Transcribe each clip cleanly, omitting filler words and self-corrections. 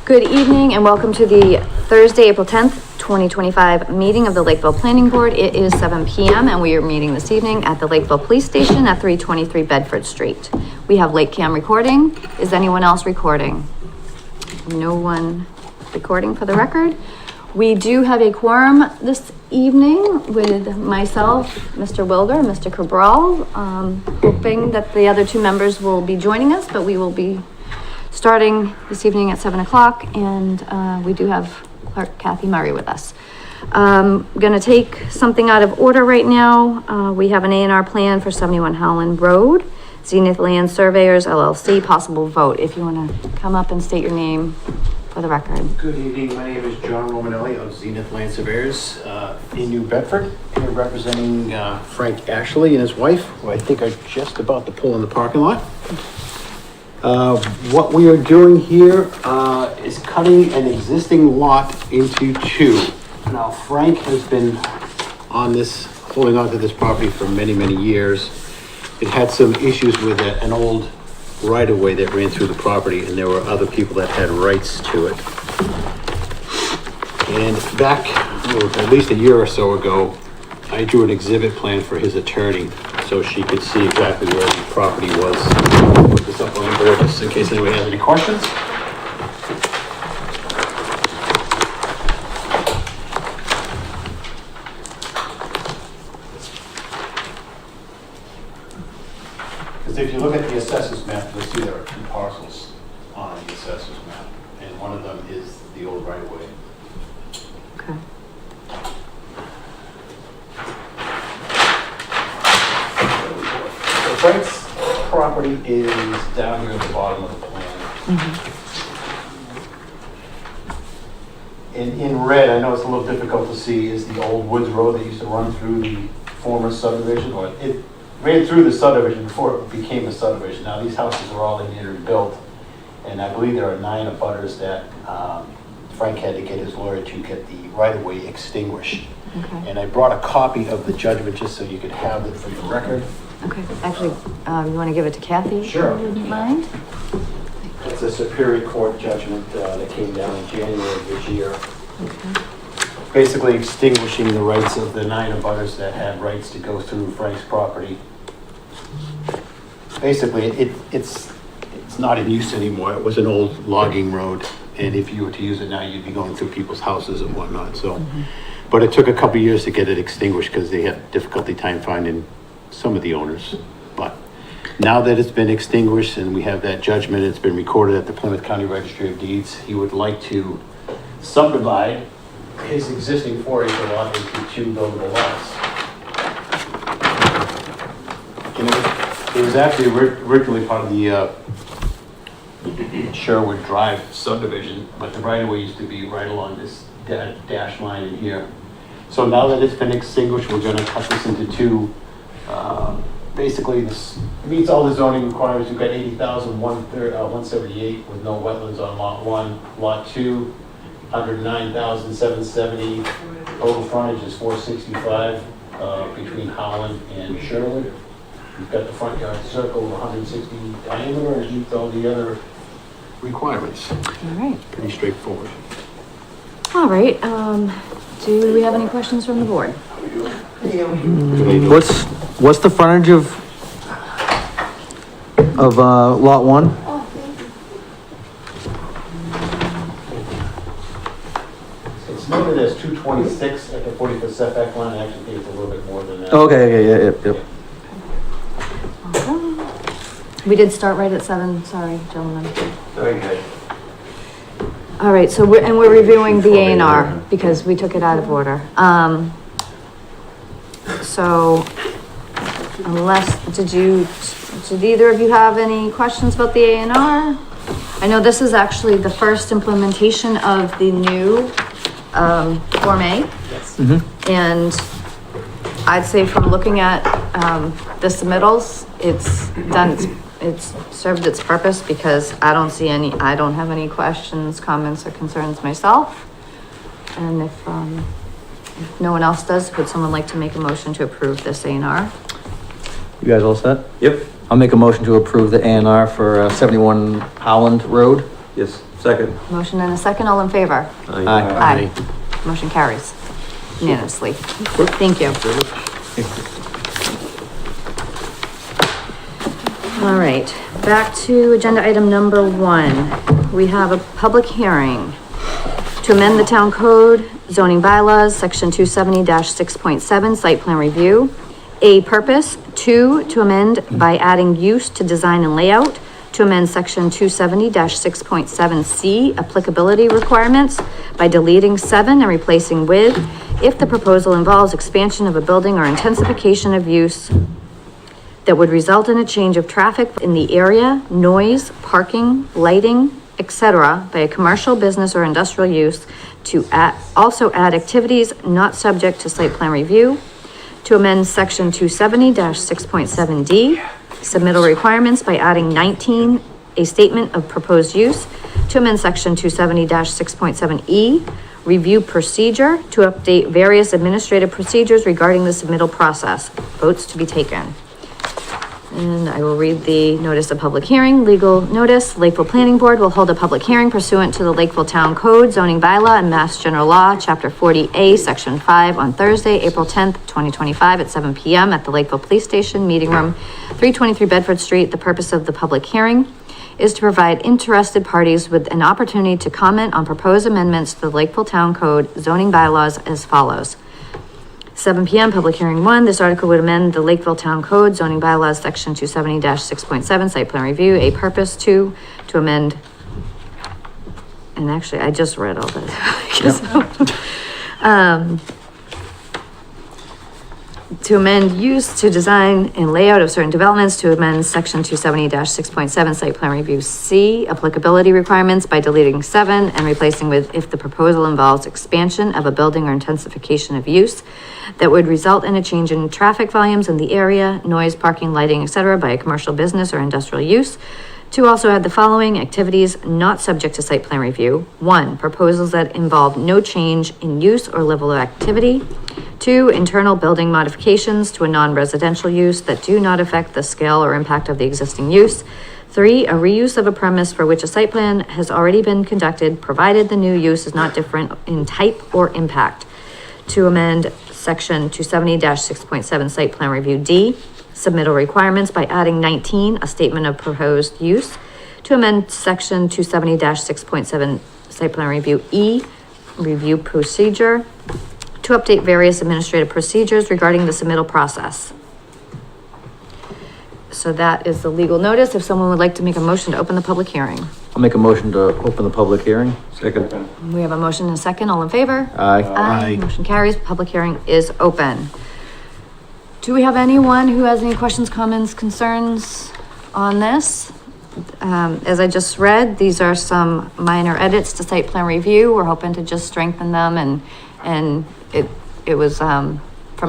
Good evening and welcome to the Thursday, April 10th, 2025 meeting of the Lakeville Planning Board. It is 7 p.m. and we are meeting this evening at the Lakeville Police Station at 323 Bedford Street. We have late cam recording. Is anyone else recording? No one recording for the record. We do have a quorum this evening with myself, Mr. Wilder, and Mr. Cabral, hoping that the other two members will be joining us, but we will be starting this evening at 7 o'clock, and we do have Clerk Kathy Murray with us. I'm gonna take something out of order right now. We have an A&R plan for 71 Howland Road, Zenith Land Surveyors LLC, possible vote. If you wanna come up and state your name for the record. Good evening, my name is John Romanelli of Zenith Land Surveyors in New Bedford, here representing Frank Ashley and his wife, who I think are just about to pull in the parking lot. What we are doing here is cutting an existing lot into two. Now, Frank has been holding on to this property for many, many years. It had some issues with an old right-of-way that ran through the property, and there were other people that had rights to it. And back, at least a year or so ago, I drew an exhibit plan for his attorney so she could see exactly where the property was. I'll put this up on the board just in case anybody has any questions. Because if you look at the assessors map, you'll see there are two parcels on the assessors map, and one of them is the old right-of-way. Okay. So Frank's property is down here at the bottom of the plan. In red, I know it's a little difficult to see, is the old Woods Road that used to run through the former subdivision, or it ran through the subdivision before it became a subdivision. Now, these houses are all engineered and built, and I believe there are 9 abutters that Frank had to get his lawyer to get the right-of-way extinguished. Okay. And I brought a copy of the judgment just so you could have it for your record. Okay. Actually, you want to give it to Kathy? Sure. If you wouldn't mind? It's a Superior Court judgment that came down in January of this year. Okay. Basically extinguishing the rights of the 9 abutters that had rights to go through Frank's property. Basically, it's not in use anymore. It was an old logging road, and if you were to use it now, you'd be going through people's houses and whatnot, so. But it took a couple years to get it extinguished because they had difficulty time finding some of the owners. But now that it's been extinguished and we have that judgment, it's been recorded at the Plymouth County Registry of Deeds, he would like to subdivide his existing 4-acre lot into 2 buildable lots. And it was actually originally part of the Sherwood Drive subdivision, but the right-of-way used to be right along this dash line in here. So now that it's been extinguished, we're gonna cut this into 2. Basically, this meets all the zoning requirements. We've got 80,178 with no wetlands on lot 1. Lot 2, 109,770. Total frontage is 465 between Howland and Sherwood. We've got the front yard circle of 160 diameter and it meets all the other requirements. All right. Pretty straightforward. All right. Do we have any questions from the board? What's the frontage of lot 1? It's noted as 226 at the 40-foot setback line. I actually think it's a little bit more than that. Okay, yeah. We did start right at 7. Sorry, gentlemen. Very good. All right. So we're reviewing the A&R because we took it out of order. So did either of you have any questions about the A&R? I know this is actually the first implementation of the new Form A. Yes. And I'd say from looking at the submittals, it's served its purpose because I don't have any questions, comments, or concerns myself. And if no one else does, would someone like to make a motion to approve this A&R? You guys all set? Yep. I'll make a motion to approve the A&R for 71 Howland Road. Yes. Second. Motion and a second, all in favor? Aye. Motion carries unanimously. Thank you. All right, back to agenda item number 1. We have a public hearing to amend the town code zoning bylaws, section 270-6.7, site plan review. A purpose, 2, to amend by adding use to design and layout, to amend section 270-6.7C, applicability requirements, by deleting 7 and replacing with, if the proposal involves expansion of a building or intensification of use that would result in a change of traffic in the area, noise, parking, lighting, etc., by a commercial, business, or industrial use, to also add activities not subject to site plan review, to amend section 270-6.7D, submittal requirements by adding 19, a statement of proposed use, to amend section 270-6.7E, review procedure, to update various administrative procedures regarding the submittal process. Votes to be taken. And I will read the notice of public hearing. Legal notice: Lakeville Planning Board will hold a public hearing pursuant to the Lakeville Town Code zoning bylaw and Mass General Law, Chapter 40A, Section 5, on Thursday, April 10th, 2025 at 7 p.m. at the Lakeville Police Station, Meeting Room 323 Bedford Street. The purpose of the public hearing is to provide interested parties with an opportunity to comment on proposed amendments to the Lakeville Town Code zoning bylaws as follows. 7 p.m. Public hearing 1. This article would amend the Lakeville Town Code zoning bylaws, section 270-6.7, site plan review. A purpose, 2, to amend. And actually, I just read all this. To amend use to design and layout of certain developments, to amend section 270-6.7, site plan review. C, applicability requirements, by deleting 7 and replacing with, if the proposal involves expansion of a building or intensification of use that would result in a change in traffic volumes in the area, noise, parking, lighting, etc., by a commercial, business, or industrial use. To also add the following activities not subject to site plan review. 1, proposals that involve no change in use or level of activity. 2, internal building modifications to a non-residential use that do not affect the scale or impact of the existing use. 3, a reuse of a premise for which a site plan has already been conducted, provided the new use is not different in type or impact. To amend section 270-6.7, site plan review. D, submittal requirements, by adding 19, a statement of proposed use. To amend section 270-6.7, site plan review. E, review procedure, to update various administrative procedures regarding the submittal process. So that is the legal notice. If someone would like to make a motion to open the public hearing. I'll make a motion to open the public hearing. Second. We have a motion and a second. All in favor? Aye. Aye. Motion carries. Public hearing is open. Do we have anyone who has any questions, comments, concerns on this? As I just read, these are some minor edits to site plan review. We're hoping to just strengthen them, and it was from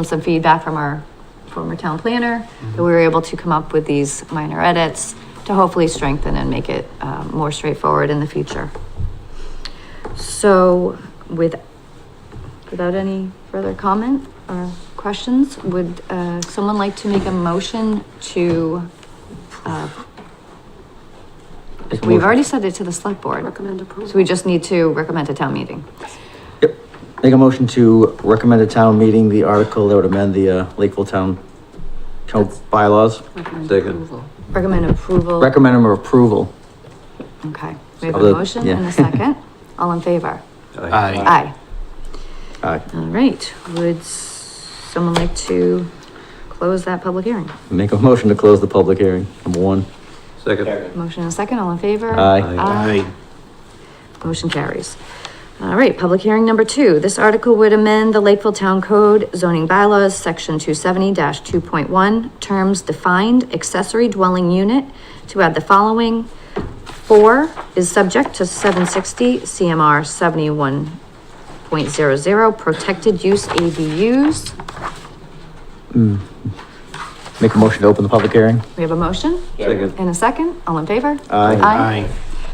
some feedback from our former town planner that we were able to come up with these minor edits to hopefully strengthen and make it more straightforward in the future. So without any further comment or questions, would someone like to make a motion to we've already sent it to the select board. Recommend approval. So we just need to recommend a town meeting. Yep. Make a motion to recommend a town meeting the article that would amend the Lakeville Town Code bylaws. Recommend Second. approval. Recommend approval. Recommend them approval. Okay, we have Of a the- motion yeah. and a second. All in favor? Aye. Aye. Aye. All right, would someone like to close that public hearing? Make a motion to close the public hearing. Number 1. Second. Motion and a second, all in favor? Aye. Aye. Motion carries. All right, public hearing number 2. This article would amend the Lakeville Town Code zoning bylaws, section 270-2.1, terms defined accessory dwelling unit, to add the following. 4 is subject to 760 CMR 71.00, protected use ADUs. Make a motion to open the public hearing. We have a motion Second. and a second, all in favor? Aye. Aye.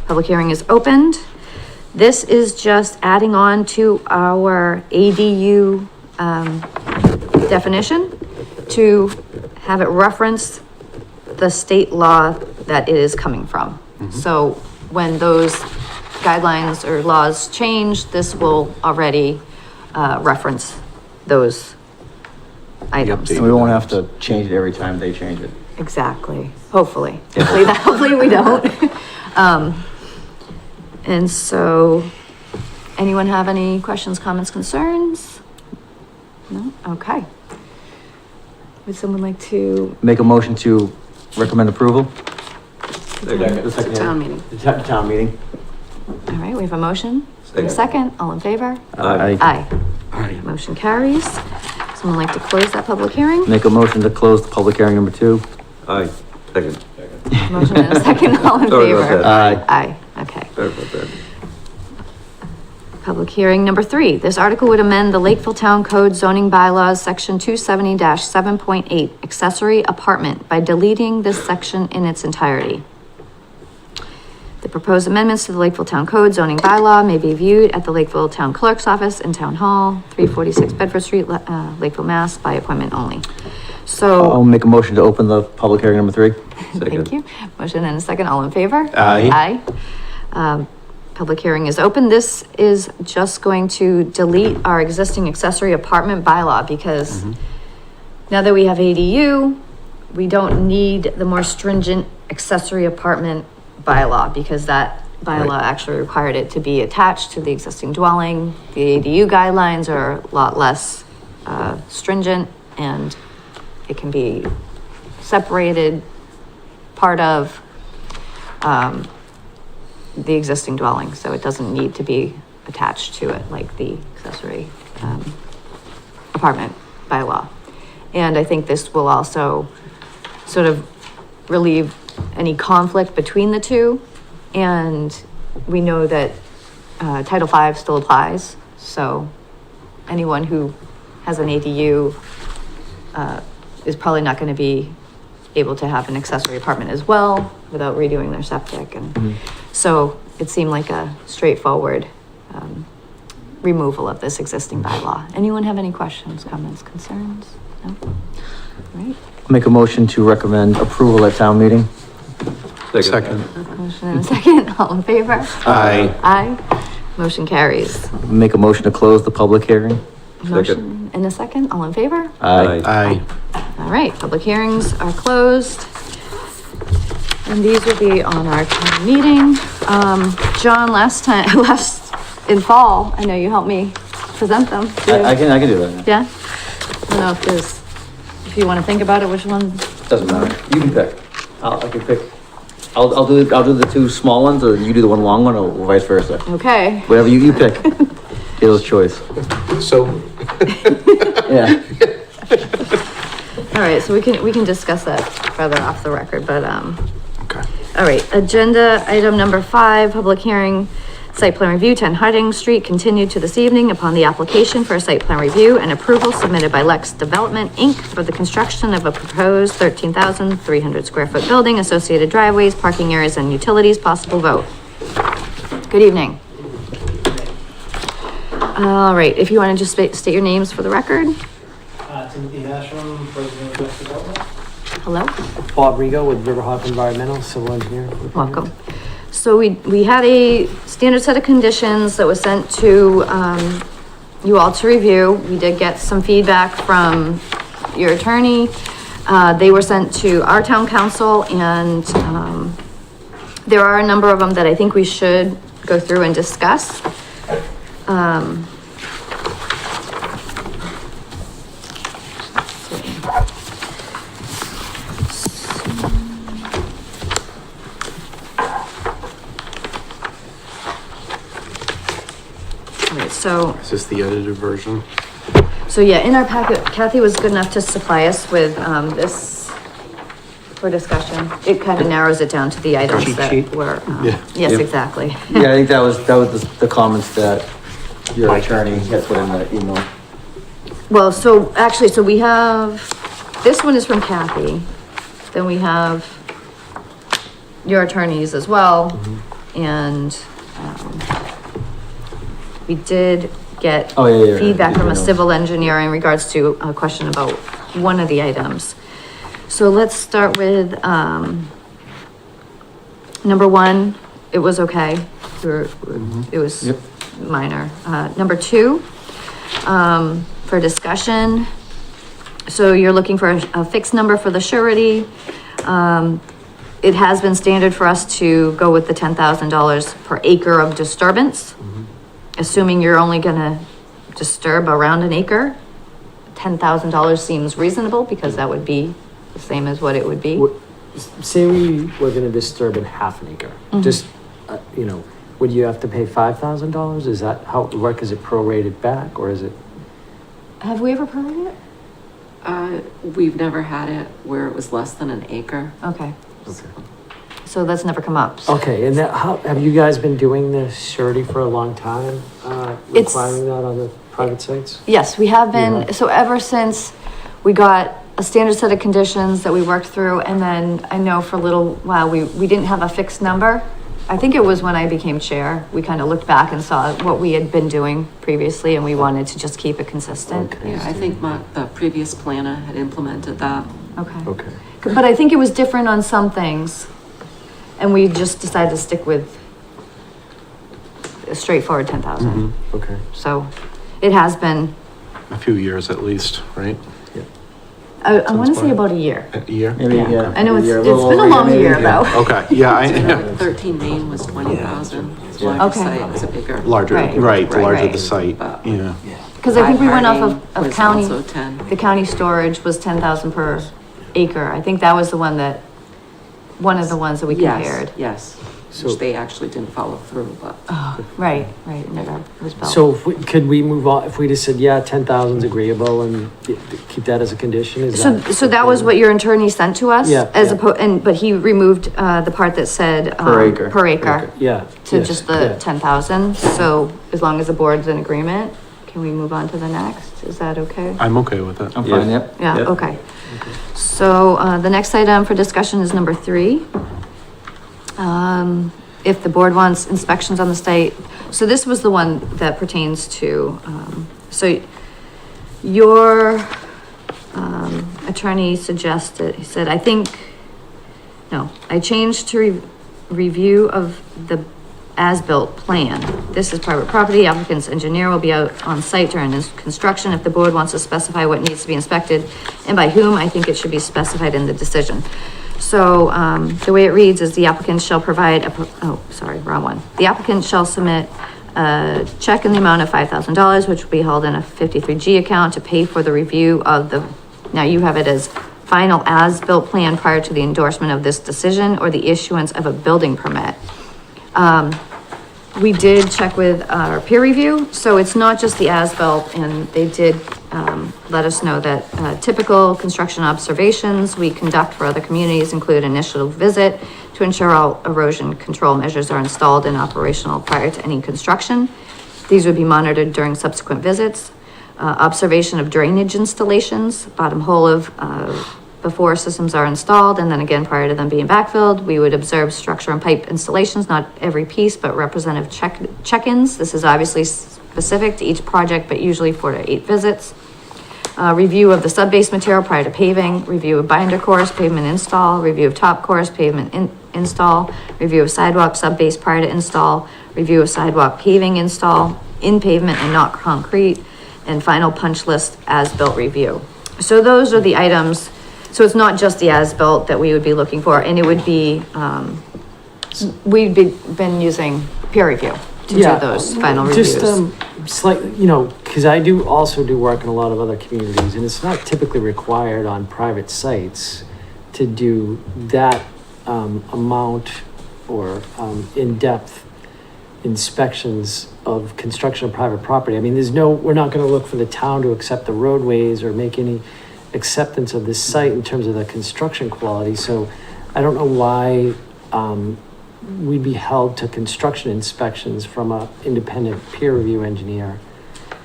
Public hearing is opened. This is just adding on to our ADU definition to have it reference the state law that it is coming from. So when those guidelines or laws change, this will already, reference those items. And we won't have to change it every time they change it. Exactly, hopefully. Hopefully we don't. And so, anyone have any questions, comments, concerns? No? Okay. Would someone like to, Make a motion to recommend approval? Town meeting. The town meeting. all right, we have a motion? And a second, all in favor? Aye. Aye. Motion carries. Someone like to close that public hearing? Make a motion to close the public hearing number 2. Aye. Second. Motion and a second, all in Sorry about favor? that. Aye. Aye, okay. Sorry about that. Public hearing number 3. This article would amend the Lakeville Town Code zoning bylaws, section 270-7.8, accessory apartment, by deleting this section in its entirety. The proposed amendments to the Lakeville Town Code zoning bylaw may be viewed at the Lakeville Town Clerk's Office in Town Hall, 346 Bedford Street, Lakeville, Mass, by appointment only. I'll So, make a motion to open the public hearing number 3. thank you. Motion and a second, all in favor? Aye. Aye. Public hearing is open. This is just going to delete our existing accessory apartment bylaw because now that we have ADU, we don't need the more stringent accessory apartment bylaw because that bylaw actually required it to be attached to the existing dwelling. The ADU guidelines are a lot less stringent and it can be separated part of the existing dwelling, so it doesn't need to be attached to it like the accessory apartment bylaw. And I think this will also sort of relieve any conflict between the two. And we know that Title V still applies, so anyone who has an ADU is probably not going to be able to have an accessory apartment as well without redoing their septic. And so it seemed like a straightforward removal of this existing bylaw. Anyone have any questions, comments, concerns? No? All right. Make a motion to recommend approval at town meeting. Second. Motion and a second. All in favor? Aye. Aye. Motion carries. Make a motion to close the public hearing. Motion and a second. All in favor? Aye. Aye. All right, public hearings are closed. And these will be on our town meeting. John, last in fall, I know you helped me present them. I can do that. Yeah? I don't know if you want to think about it, which one? Doesn't matter. You can pick. I can pick. I'll do the 2 small ones, or you do the 1 long one, or vice versa. Okay. Whatever you pick. Kayla's choice. So, Yeah. All right, so we can discuss that further off the record, but, okay. all right, agenda item number 5, public hearing, site plan review, 10 Harding Street, continued to this evening upon the application for a site plan review and approval submitted by Lex Development, Inc. for the construction of a proposed 13,300 square foot building, associated driveways, parking areas, and utilities, possible vote. Good evening. All right, if you want to just state your names for the record. Timothy Hashram, President of West Development. Hello. Bob Rigo with Riverhawk Environmental, Civil Engineer. Welcome. So we had a standard set of conditions that was sent to, you all to review. We did get some feedback from your attorney. They were sent to our town council and, there are a number of them that I think we should go through and discuss. So, Is this the edited version? so yeah, in our packet, Kathy was good enough to supply us with, this for discussion. It kind of narrows it down to the items Cheat that sheet. were, Yeah. yes, Yep. exactly. Yeah, I think that was the comments that your attorney had put in the email. Well, so actually, so we have, this one is from Kathy. Then we have your attorneys as well. And, we did get Oh, yeah. feedback from a Yeah. civil engineer in regards to a question about one of the items. So let's start with, number 1, it was okay. It was Yep. minor. Number two, for discussion. So you're looking for a fixed number for the surety. It has been standard for us to go with the $10,000 per acre of disturbance. Assuming you're only gonna disturb around an acre, $10,000 seems reasonable because that would be the same as what it would be. Say we were gonna disturb in half an acre, just, you know, would you have to pay $5,000? Is that how it would work? Is it prorated back or is it? Have we ever prorated it? We've never had it where it was less than an acre. Okay, Okay. so that's never come up. So Okay, and that, how, have you guys been doing this surety for a long time? It's- Requiring that on the private sites? yes, we have been, Yeah. so ever since we got a standard set of conditions that we worked through, and then I know for a little while, we didn't have a fixed number. I think it was when I became chair, we kind of looked back and saw what we had been doing previously, and we wanted to just keep it consistent. Okay. Yeah, I think the previous planner had implemented that. Okay. Okay. But I think it was different on some things, and we just decided to stick with a straightforward 10,000. Okay. So it has been, A few years at least, right? I want to say fine. about a year. A year? Maybe, yeah. I know it's Maybe been little a over long maybe. year though. Okay, yeah, I, 13 Main was 20,000. It's Yeah. larger Okay. site, it was a bigger. larger, Right. right, the larger Right. the site, But- yeah. Because I think we went off of Was county, also 10. the county storage was 10,000 per acre. I think that was the one that, one of the ones that we compared. Yes, So- which they actually didn't follow through, but. Oh, right, never was built. So if we, could we move on, if we just said, yeah, 10,000 is agreeable and keep that as a condition, is So, that? so that was what your attorney sent to us? Yeah, As yeah. but he removed, the part that said, Per acre. Per acre, Yeah. to yes, just yeah. the 10,000. So as long as the board's in agreement, can we move on to the next? Is that okay? I'm okay with it. I'm fine, yep. Yeah, Yep. okay. So, the next item for discussion is number 3. If the board wants inspections on the site, so this was the one that pertains to, so your, attorney suggested, he said, I changed to review of the as-built plan. This is private property, applicant's engineer will be out on site during his construction. If the board wants to specify what needs to be inspected and by whom, I think it should be specified in the decision. So, the way it reads is the applicant shall provide wrong one. The applicant shall submit a check in the amount of $5,000, which will be held in a 53G account to pay for the review of the, now you have it as final as-built plan prior to the endorsement of this decision or the issuance of a building permit. We did check with our peer review, so it's not just the as-built, and they did, let us know that, typical construction observations we conduct for other communities include initial visit to ensure all erosion control measures are installed and operational prior to any construction. These would be monitored during subsequent visits. Observation of drainage installations, bottom hole of, before systems are installed, and then again prior to them being backfilled. We would observe structure and pipe installations, not every piece, but representative check-ins. This is obviously specific to each project, but usually 4 to 8 visits. Review of the sub-base material prior to paving, review of binder course, pavement install, review of top course, pavement install, review of sidewalk sub-base prior to install, review of sidewalk paving install, in pavement and not concrete, and final punch list as-built review. So those are the items. So it's not just the as-built that we would be looking for, and it would be, been using peer review to do Yeah, those final reviews. Just, slightly, you know, cause I do also do work in a lot of other communities and it's not typically required on private sites to do that, amount or, in-depth inspections of construction of private property. I mean, we're not gonna look for the town to accept the roadways or make any acceptance of this site in terms of the construction quality. So I don't know why, we'd be held to construction inspections from a independent peer review engineer.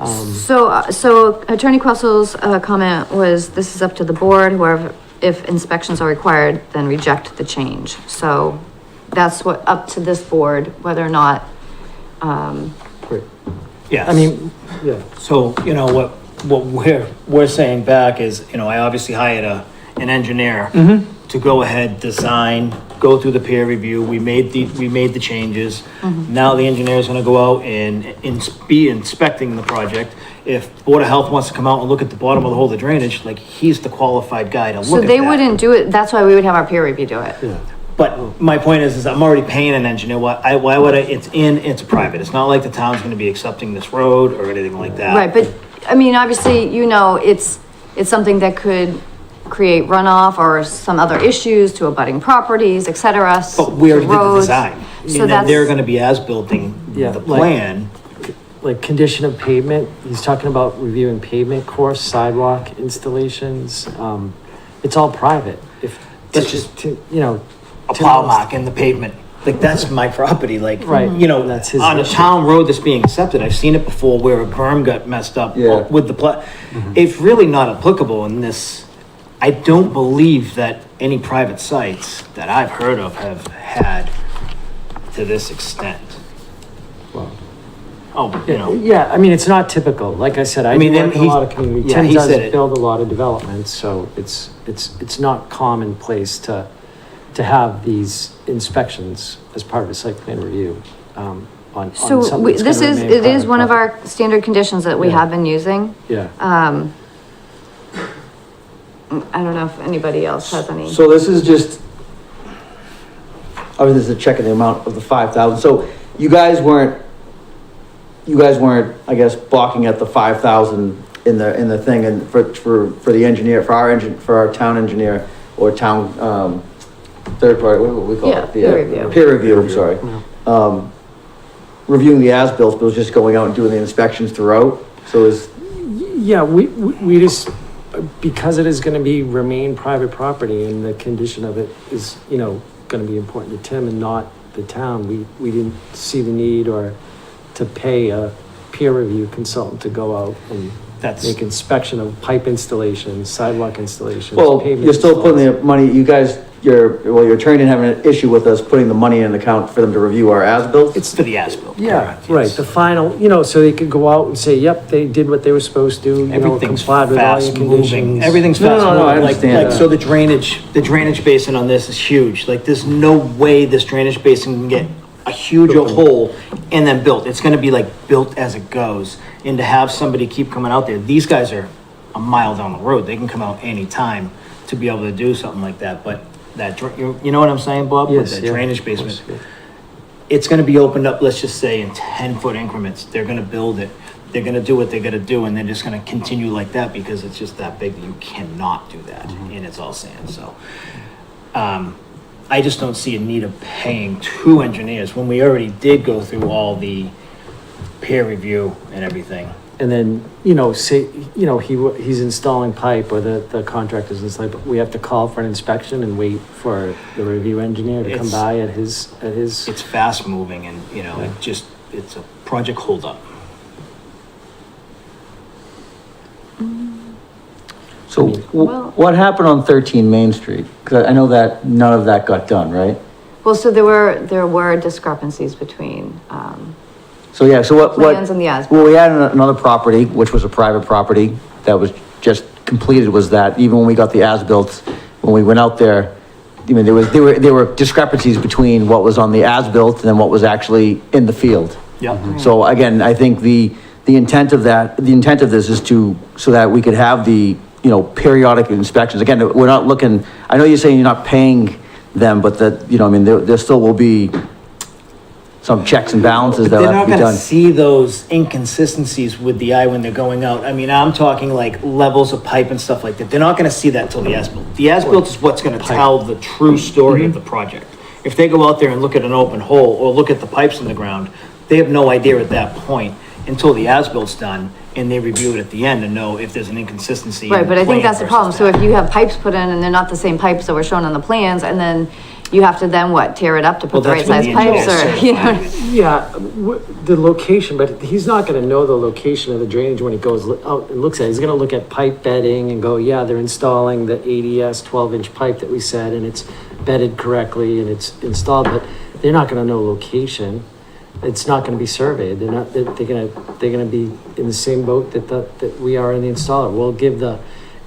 So Attorney Quessel's, comment was, this is up to the board, whoever, if inspections are required, then reject the change. So that's what, up to this board, whether or not, Great. Yes. I mean, yeah, So, you know, what we're saying back is, you know, I obviously hired an engineer to go ahead, design, go through the peer review. We made the changes. Now the engineer is gonna go out and be inspecting the project. If Board of Health wants to come out and look at the bottom of the hole of the drainage, like, he's the qualified guy to So look at they that. wouldn't do it, that's why we would have our peer review do it. But my point is I'm already paying an engineer. Why would I, it's private. It's not like the town's gonna be accepting this road or anything like that. Right, but, I mean, obviously, it's something that could create runoff or some other issues to abutting properties, et cetera. But we already did the roads. design. So And then they're that's, gonna be as-building Yeah, the like- plan. Like condition of pavement, he's talking about reviewing pavement course, sidewalk installations, it's all private. If, That's just you know. A to- plow mark in the pavement. Like, that's my property, like, Right. you know, That's his on a issue. town road that's being accepted, I've seen it before where a berm got messed up Yeah. with the It's really not applicable in this. I don't believe that any private sites that I've heard of have had to this extent. Well, Oh, you know, yeah, I mean, it's not typical. Like I said, I mean, do then work in a lot of communities. yeah, Tim he does said it. build a lot of developments, so it's not commonplace to have these inspections as part of a site plan review, on so something we, that's this gonna is, remain it is private one of property. our standard conditions that we Yeah. have been using. Yeah, I don't know if anybody else has any. So this is just, obviously this is a check in the amount of the 5,000. So you guys weren't, I guess, balking at the 5,000 in the thing, and for the engineer, for our town engineer or town, third party, what do we call Yeah, it? peer review. Peer review, I'm sorry. Reviewing the as-bills, but it was just going out and doing the inspections throughout. So is, yeah, we just, because it is gonna remain private property and the condition of it is, you know, gonna be important to Tim and not the town, we didn't see the need or to pay a peer review consultant to go out and that's, make inspection of pipe installations, sidewalk installations. well, pavement you're still putting installs. the money, you guys, your attorney didn't have an issue with us putting the money in an account for them to review our as-bills? it's for the as-built. Yeah, correct, right, yes. the final, you know, so they could go out and say, yep, they did what they were supposed to, you know, Everything's complied with all your fast moving. conditions. Everything's No, fast no, moving. no, I Like, understand. so the drainage basin on this is huge. Like, there's no way this drainage basin can get a huge hole and then built. It's gonna be like built as it goes. And to have somebody keep coming out there, these guys are a mile down the road. They can come out anytime to be able to do something like that. But that, you know what I'm saying, Bob? With Yes, that yeah, drainage of basement. course, It's gonna be opened up, let's just say in 10-foot increments. They're gonna build it. They're gonna do what they gotta do, and they're just gonna continue like that because it's just that big that you cannot do that, and it's all sand, so. I just don't see a need of paying two engineers when we already did go through all the peer review and everything. And then, you know, say, you know, he's installing pipe or the contractor's installing, but we have to call for an inspection and wait for the review engineer to come It's- by at his, It's fast moving and, you know, it's a project holdup. So Well- what happened on 13 Main Street? Because I know that none of that got done, right? Well, so there were discrepancies between, So yeah, so what? Plans and the as-built. Well, we had another property, which was a private property that was just completed, was that even when we got the as-built, when we went out there, I mean, there were discrepancies between what was on the as-built and then what was actually in the field. Yep. So again, I think the intent of this is so that we could have the, you know, periodic inspections. Again, we're not looking, I know you're saying you're not paying them, but that, you know, I mean, there still will be some checks and balances that They're have not to be gonna done. see those inconsistencies with the eye when they're going out. I mean, I'm talking like levels of pipe and stuff like that. They're not gonna see that till the as-built. The as-built is what's gonna tell the true story of the project. If they go out there and look at an open hole or look at the pipes in the ground, they have no idea at that point until the as-bilt's done and they review it at the end and know if there's an inconsistency. in right, but I think plan that's the versus problem. So that. if you have pipes put in and they're not the same pipes that were shown on the plans, and then you have to then what, tear it up to Well, put the right that's size when the pipes, engineer or, you know? certifies it. Yeah, the location, but he's not gonna know the location of the drainage when he goes out and looks at it. He's gonna look at pipe bedding and go, yeah, they're installing the ADS 12-inch pipe that we said, and it's bedded correctly and it's installed, but they're not gonna know location. It's not gonna be surveyed. They're gonna be in the same boat that we are in the installer. We'll give the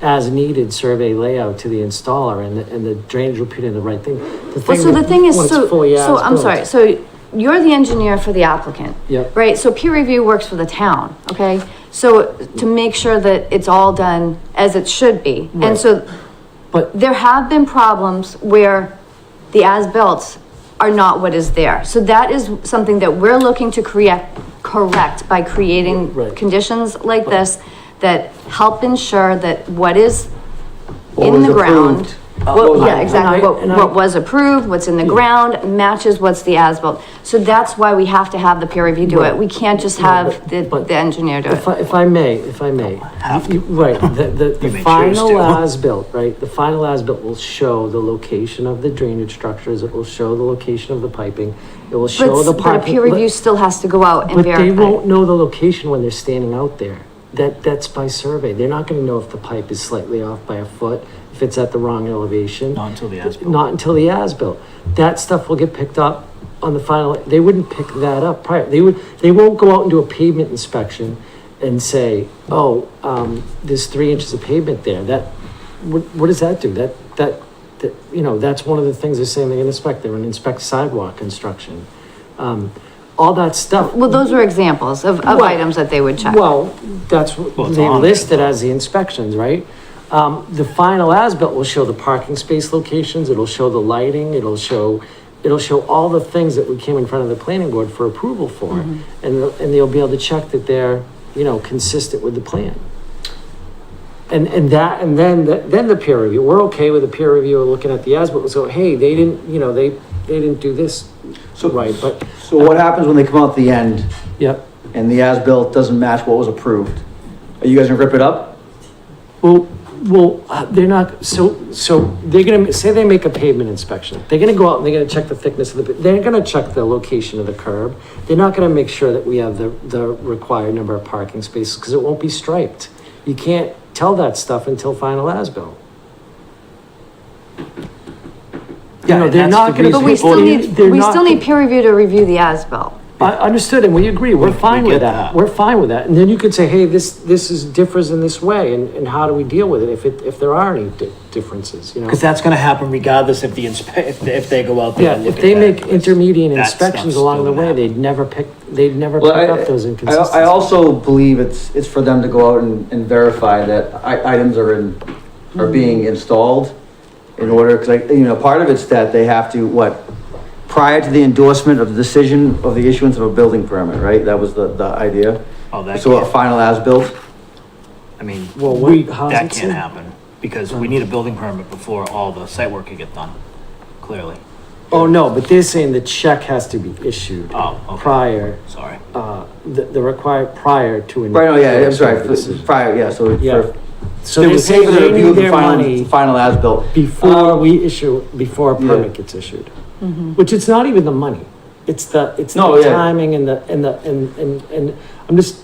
as-needed survey layout to the installer and the drainage will put in the right thing. Well, so the thing is, when it's so, fully so I'm as-built- sorry, so you're the engineer for the applicant. Yep. Right, so peer review works for the town, okay? So to make sure that it's all done as it should be. Right. And so But there have been problems where the as-built are not what is there. So that is something that we're looking to correct by creating Right. conditions like this that help ensure that what is What in was the ground. approved. Well, yeah, And exactly. I- What was approved, what's in the ground, matches what's the as-built. So that's why we have to have the peer review do it. Right. We can't just No, have but- the engineer do it. if I may, Have you- right, the You may choose final to. as-built, right, the final as-built will show the location of the drainage structures, it will show the location of the piping, it will show the But a parking. peer review still has to go out and But they verify. won't know the location when they're standing out there. That's by survey. They're not gonna know if the pipe is slightly off by a foot, if it's at the wrong elevation. Not until the as-built. Not until the as-built. That stuff will get picked up on the final, they wouldn't pick that up prior. They won't go out and do a pavement inspection and say, oh, there's 3 inches of pavement there. What does that do? That, you know, that's one of the things they're saying they're gonna inspect. They're gonna inspect sidewalk construction. All that stuff. Well, those were examples of Well, items that they would check. Well, that's what Well, it's they on there, listed so- as the inspections, right? The final as-built will show the parking space locations, it'll show the lighting, it'll show all the things that we came in front of the planning board for approval for. And they'll be able to check that they're, you know, consistent with the plan. And then the peer review, we're okay with the peer review looking at the as-built, so, hey, they didn't, you know, they didn't do this right, but, So what happens when they come out the end yep. and the as-built doesn't match what was approved? Are you guys gonna rip it up? Well, they're not, so they're gonna, say they make a pavement inspection, they're gonna go out and they're gonna check the thickness of they're gonna check the location of the curb. They're not gonna make sure that we have the required number of parking spaces, because it won't be striped. You can't tell that stuff until final as-built. You know, and they're that's not the gonna. But we still need, they're we not- still need peer review to review the as-built. I understood, and we agree, we're fine get with that, that. we're fine with that, and then you could say, hey, this is differs in this way, and how do we deal with it, if there are any differences, you know? Because that's gonna happen regardless if if they go out there Yeah, and look if at they that. make intermediate That inspections stuff's along the still way, gonna they'd never pick Well, up those inconsistencies. I also believe it's for them to go out and verify that items are being installed in order, because you know, part of it's that they have to, prior to the endorsement of the decision of the issuance of a building permit, right? That was the idea. Oh, that So a can't, final as-built? I mean, Well, how's that it can't say? happen, because we need a building permit before all the site work can get done, clearly. Oh, no, but they're saying the check has to be issued Oh, okay. prior, Sorry. the required prior to. Right, no, yeah, I'm sorry, Decision. prior, yeah, so. Yeah. So They they're would pay saying for the they review need of the their money final as-built. before we issue, before a Yeah. permit gets issued. Which it's not even the money, it's No, the yeah. timing and and I'm just,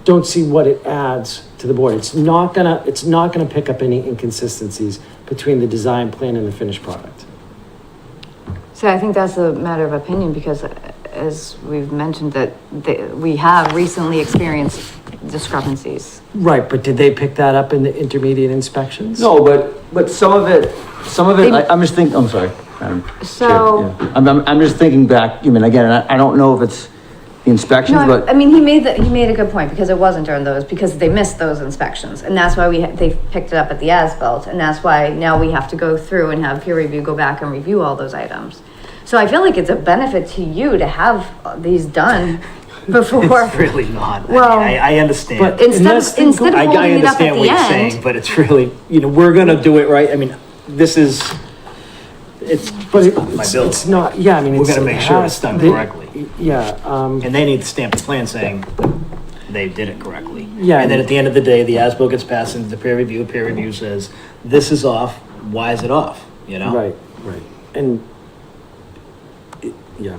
don't see what it adds to the board. It's not gonna pick up any inconsistencies between the design plan and the finished product. So I think that's a matter of opinion, because as we've mentioned that we have recently experienced discrepancies. Right, but did they pick that up in the intermediate inspections? No, but some of it, I'm just thinking, I'm sorry. Madam Chair, So- yeah. I'm just thinking back, I mean, again, I don't know if it's the inspections, No, I but, mean, he made a good point, because it wasn't during those, because they missed those inspections. And that's why they picked it up at the as-built, and that's why now we have to go through and have peer review go back and review all those items. So I feel like it's a benefit to you to have these done before. It's really not. Well, I understand. but- Instead Unless of, they instead of I holding it up at understand the what you're saying, end. but it's really, we're gonna do it right. I mean, this is, it's But my it's building. not, yeah, I mean, We're it's. gonna make it sure has- it's done they- correctly. Yeah, And they need to stamp a plan saying they did it correctly. Yeah. And then at the end of the day, the as-built gets passed into the peer review says, this is off, why is it off? right, and, yeah.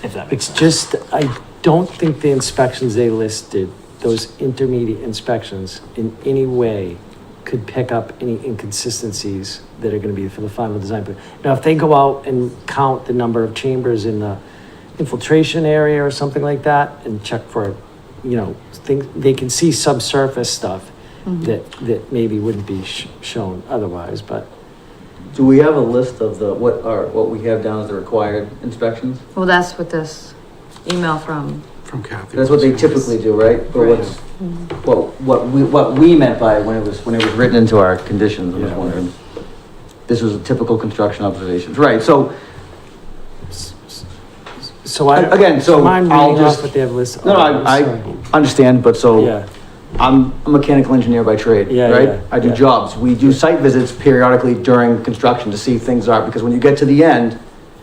If that makes It's sense. just, I don't think the inspections they listed, those intermediate inspections, in any way could pick up any inconsistencies that are gonna be for the final design. But now, if they go out and count the number of chambers in the infiltration area or something like that, and check for, things, they can see subsurface stuff, that maybe wouldn't be shown otherwise, but Do we have a list of what we have down as the required inspections? Well, that's what this email from, Kathy. That's what they typically do, right? But what we meant by when it was written into our conditions, I'm just wondering. This was a typical construction observations, right? So Again, so Mind I'll reading off just- what they have listed. No, I understand, but so Yeah, I'm a mechanical engineer by trade, Yeah, right? yeah, I do yeah. jobs. We do site visits periodically during construction to see if things are, because when you get to the end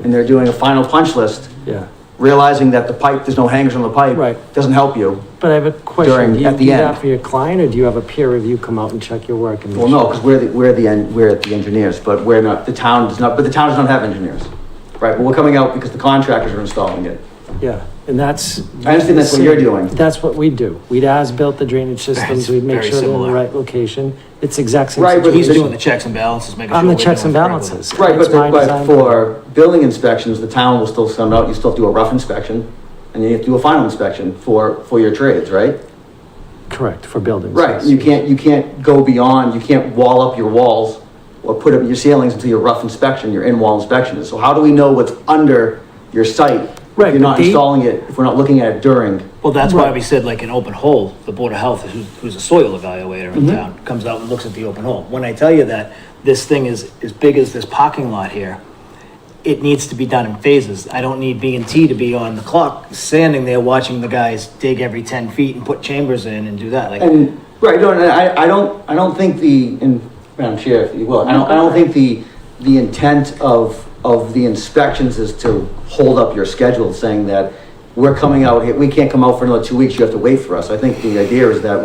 and they're doing a final punch list, yeah. realizing that the pipe, there's no hangers on the pipe, Right. doesn't help you. But I have a question. During- Do you at the do that end. for your client, or do you have a peer review come out and check your work? And make Well, no, sure- because we're the engineers, but we're not, the town does not, but the town does not have engineers. Right, but we're coming out because the contractors are installing it. Yeah, and that's. I understand that's what you're doing. That's what we do. We'd as-built the drainage systems, It's we'd make very sure they're in the similar. right location. It's exact same. Right, but He's situation. doing the checks and balances, making sure. I'm the we're checks and doing it correctly. balances. Right, It's my but design. for building inspections, the town will still send out, you still have to do a rough inspection, and you have to do a final inspection for your trades, right? Correct, for buildings. Right, yes. you can't go beyond, you can't wall up your walls or put up your ceilings until your rough inspection, your in-wall inspection is. So how do we know what's under your site? Right, If you're but not they- installing it, if we're not looking at it during. Well, that's why we said like an open hole, the Board of Health, who's a soil evaluator in town, comes out and looks at the open hole. When I tell you that this thing is as big as this parking lot here, it needs to be done in phases. I don't need B&T to be on the clock, standing there watching the guys dig every 10 feet and put chambers in and do that. Like, And, right, no, and I don't think and Madam Chair, if you will, I don't think the intent of the inspections is to hold up your schedule, saying that we're coming out here, we can't come out for another 2 weeks, you have to wait for us. I think the idea is that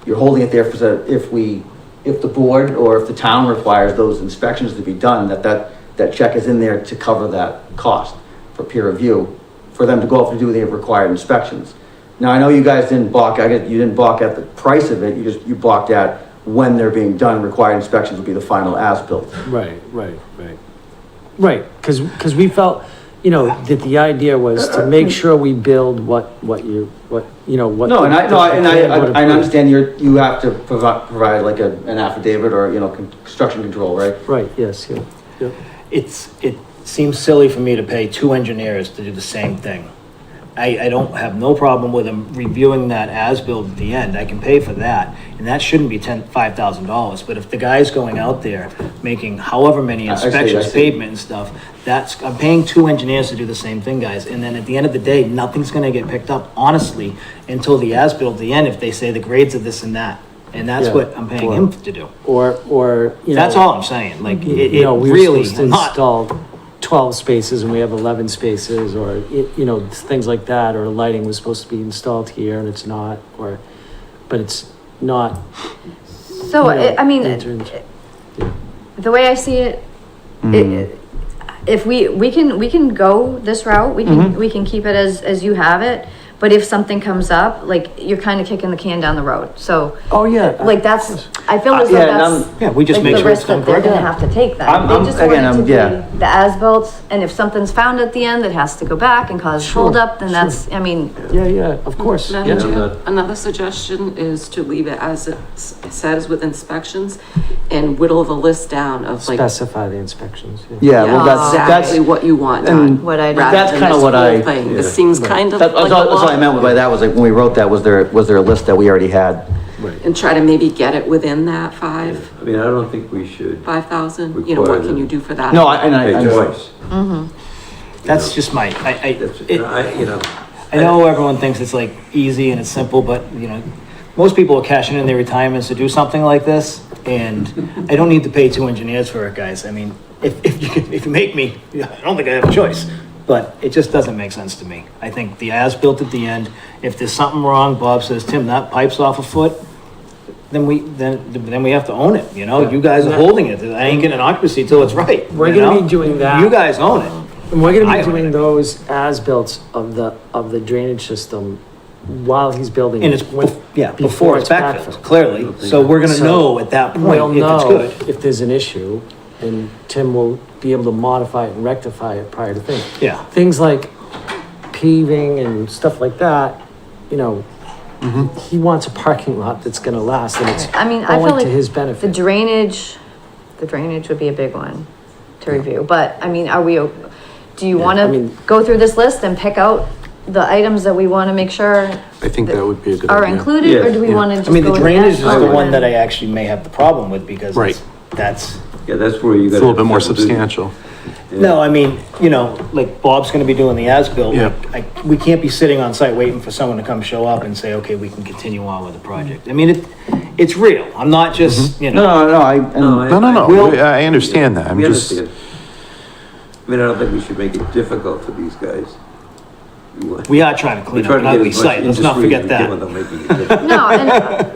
you're holding it there for, if the board or if the town requires those inspections to be done, that check is in there to cover that cost for peer review, for them to go off and do the required inspections. Now, I know you guys didn't balk, you didn't balk at the price of it, you balked at when they're being done, required inspections would be the final as-built. Right, because we felt, that the idea was to make sure we build what. No, and I understand you have to provide like an affidavit or, construction control, right? Right, yes, yeah. it seems silly for me to pay 2 engineers to do the same thing. I don't have no problem with them reviewing that as-built at the end. I can pay for that, and that shouldn't be $5,000. But if the guy's going out there making however many I see. inspections, pavement and stuff, I'm paying 2 engineers to do the same thing, guys. And then at the end of the day, nothing's gonna get picked up, honestly, until the as-built at the end, if they say the grades are this and that. And that's Yeah. what I'm paying him to do. Or, That's all I'm saying. Like, it we were really, supposed to I'm not. install 12 spaces and we have 11 spaces, or, things like that, or lighting was supposed to be installed here and it's not, but it's not. so, you know, I mean, entered. the way I see it, if we can go this route, we can keep it as you have it. But if something comes up, like, you're kind of kicking the can down the road. So, Oh, yeah. like, that's, I feel as though Yeah, and that's. Yeah, we just like, make the sure it's risk done that they're correctly. gonna have to take that. I'm- They just again, want it I'm- to yeah. be the as-built, and if something's found at the end that has to go back and cause Sure, holdup, then sure. that's, I mean, Yeah, of course, Madam yeah. Chair, another suggestion is to leave it as it says with inspections and whittle the list down of like. Specify the inspections, Yeah, well, that's, Exactly what you want and done. what I did. rather That's than kinda this what whole I- thing. This seems kind of that's like a all I lot. meant by that was like, when we wrote that, was there a list that we already had? And try to maybe get it within that I mean, I don't think we should 5,000, what Require can them. you do for that? No, I pay twice. That's just my, That's, it- I know everyone thinks it's like easy and it's simple, but most people are cashing in their retirements to do something like this, and I don't need to pay 2 engineers for it, guys. I mean, if you make me, I don't think I have a choice, but it just doesn't make sense to me. I think the as-built at the end, if there's something wrong, Bob says, Tim, that pipe's off a foot, then we have to own it, You guys are holding it. I ain't getting an occupancy till it's right. We're you gonna know? be doing that. You guys own it. And we're gonna I be own doing it. those as-built of the drainage system while he's building. And it, it's, when- before it's backfilled, clearly, so we're gonna So, know at that point We'll if it's know good. if there's an issue, and Tim will be able to modify it and rectify it prior to things. Yeah. Things like paving and stuff like that, he wants a parking lot that's gonna last, and it's I mean, I feel only like to his the benefit. drainage would be a big one to review, but I mean, do you wanna I mean- go through this list and pick out the items that we wanna make sure I think that would be a good are idea. included, or do we Yeah. wanna just I mean, go the with drainage is asphalt the one and- that I actually may have the problem with because Right. that's, Yeah, that's where you It's got. a little bit more substantial. no, I mean, you know, like Bob's gonna be doing the as-built. Yeah. We can't be sitting on site waiting for someone to come show up and say, okay, we can continue on with the project. I mean, it's real. I'm not just, you know. No, No, Will- I understand that. I'm We just, understand. I mean, I don't think we should make it difficult for these guys. We are trying to We clean try up to an get ugly as much site, let's not industry as forget we can that. without making it difficult. No, and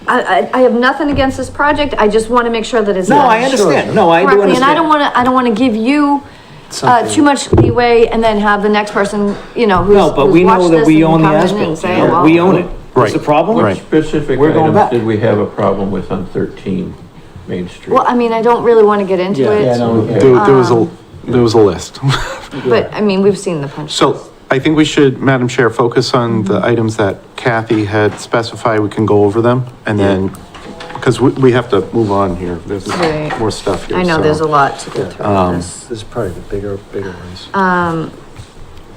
I have nothing against this project, I just wanna make sure that it's. No, done I understand, no, I do correctly, understand. and I don't wanna give you, Something- too much leeway and then have the next person, you know, No, but we who's know watched that this we and own the come in and as-built, say, you oh, know, well. we own it. What's the Right, problem? right. Specific We're going back. items did we have a problem with on 13 Main Street? Well, I mean, I don't really wanna get into Yeah. it. Yeah, no, there was a list. But, I mean, we've seen the punch. So I think we should, Madam Chair, focus on the items that Kathy had specified. We can go over them and then, because we have to move on here. There's Right. more stuff here. I know, so. there's a lot to go through with this. This is probably the bigger ones.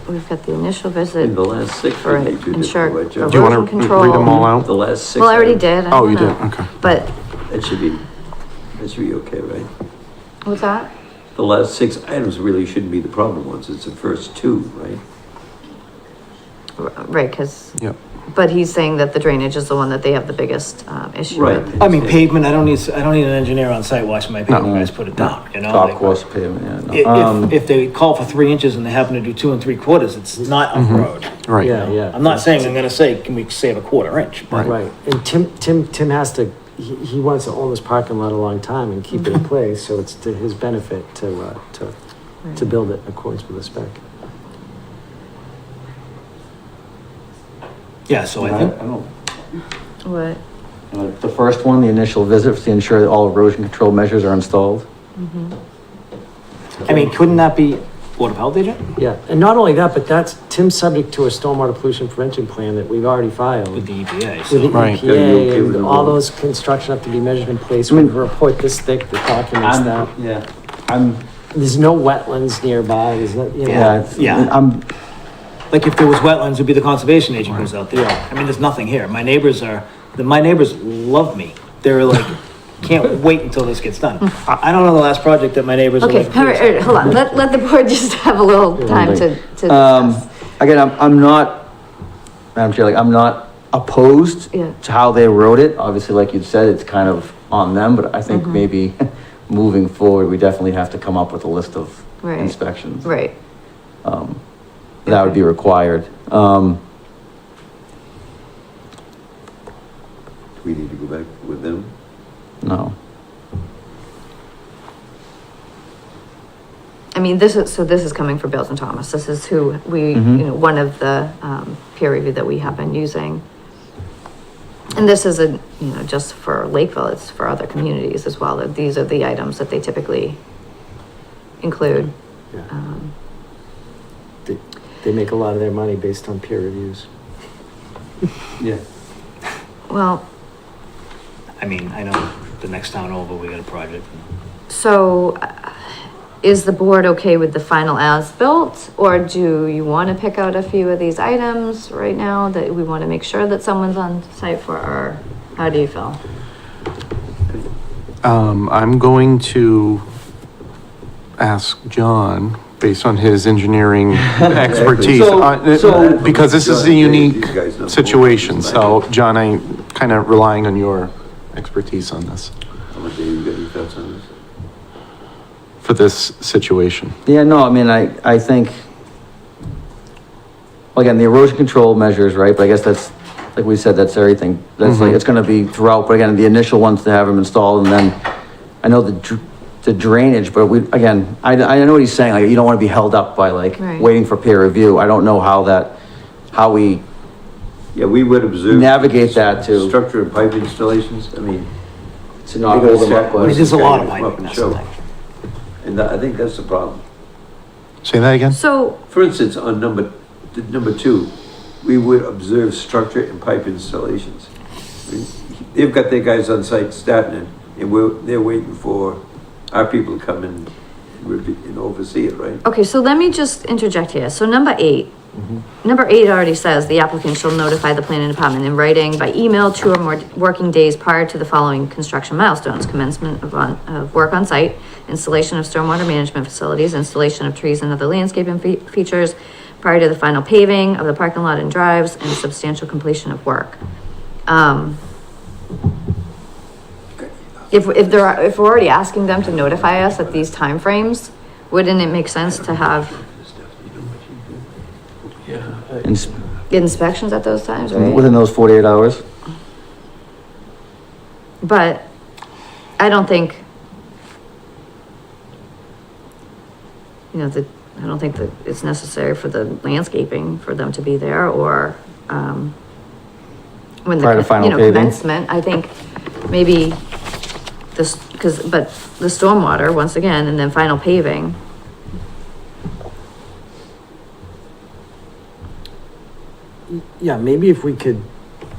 We've got the initial visit In the last six. for I think you did ensure quite a job. Do you want erosion to control. read them all out? The last six. Well, I already items. did. I Oh, don't you did, know. okay. But, That should be okay, right? what's that? The last six items really shouldn't be the problem ones. It's the first two, right? Right, cause, Yep. but he's saying that the drainage is the one that they have the biggest, issue Right. with. I mean, pavement, I don't need an engineer on site watching my pavement guys put it down, you know? top like- course pavement, yeah. no. If they call for 3 inches and they happen to do 2 3/4, it's not a road. Right. Yeah, yeah. I'm not saying I'm gonna say, can we save a 1/4 inch? But Right, and Tim has to, he wants to own this parking lot a long time and keep it in place, so it's to his benefit to build it in accordance with the spec. yeah, so I I think, don't, What? the first one, the initial visit, to ensure that all erosion control measures are installed. I mean, couldn't that be Board of Health agent? Yeah, and not only that, but that's Tim's subject to a stormwater pollution prevention plan that we've already filed With with the EPA, the so. Right. Gotta be okay EPA, with and the all road. those construction have to be measured in place, with a report this thick that documents that. Yeah, I'm, There's no wetlands nearby, there's no, you know. yeah, Yeah. I'm, Like if there was wetlands, it'd be the conservation agent goes out there. I mean, there's nothing here. My neighbors love me. They're like, can't wait until this gets done. I don't know the last project that my neighbors are Okay, like. all right, hold on, let the board just have a little time to discuss. again, I'm not, Madam Chair, like, I'm not opposed Yeah. to how they wrote it. Obviously, like you said, it's kind of on them, but I think maybe moving forward, we definitely have to come up with a list of Right. inspections. Right, That would be required. Do we need to go back with them? No. I mean, this is coming from Bills and Thomas, this is who we, Mhm. you know, one of the, peer review that we have been using. And this isn't, you know, just for Lakeville, it's for other communities as well, that these are the items that they typically include. Yeah. Um, They make a lot of their money based on peer reviews. Yeah. Well, I mean, I know the next town over, we got a project. so, is the board okay with the final as-built? Or do you want to pick out a few of these items right now that we want to make sure that someone's on site for, or how do you feel? I'm going to ask John, based on his engineering expertise, So- because this is a These unique guys know more situation. than I So, do. John, I'm kind of relying on your expertise on this, How much, Dave, you got any thoughts on this? for this situation. Yeah, no, I mean, I think, well, again, the erosion control measures, right, but I guess that's, like we said, that's everything. That's like, it's gonna be throughout, but again, the initial ones to have them installed, and then, I know the drainage, but we, again, I know what he's saying, like, you don't wanna be held up by like, Right. waiting for peer review. I don't know how we, Yeah, we would observe. Navigate that too. Structure and pipe installations, I mean. to not you hold gotta them up. set- I mean, with- there's a lot of Come up piping, and that's the show. thing. And I think that's the problem. Say that again? So, For instance, on number two, we would observe structure and pipe installations. I mean, they've got their guys on site starting it, and they're waiting for our people to come in and oversee it, right? Okay, so let me just interject here. So number 8. Number 8 already says the applicant shall notify the planning department in writing by email 2 or more working days prior to the following construction milestones: commencement of work on site, installation of stormwater management facilities, installation of trees and other landscaping features prior to the final paving of the parking lot and drives, and substantial completion of work. If we're already asking them to notify us at these timeframes, wouldn't it make sense to have Ins- inspections at those times, right? Within those 48 hours? But I don't think, I don't think that it's necessary for the landscaping for them to be there, or, when Prior to final paving? commencement, I think maybe this, but the stormwater, once again, and then final paving. Yeah, maybe if we could,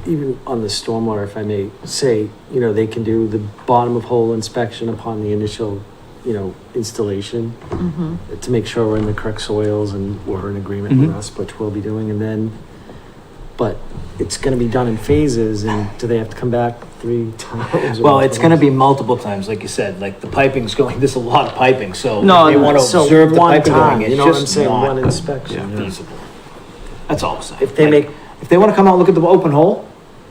even on the stormwater, if I may say, they can do the bottom of hole inspection upon the initial, installation to make sure we're in the correct soils and we're in agreement with us, which we'll be doing, and then, but it's gonna be done in phases, and do they have to come back 3 times? Well, it's gonna be multiple times, like you said, like the piping's going, there's a lot of piping, so No, if they wanna So observe the one piping time, going, you it's know what I'm just saying, not one inspection. feasible. That's all I'm saying. If they Like, make- if they wanna come out and look at the open hole,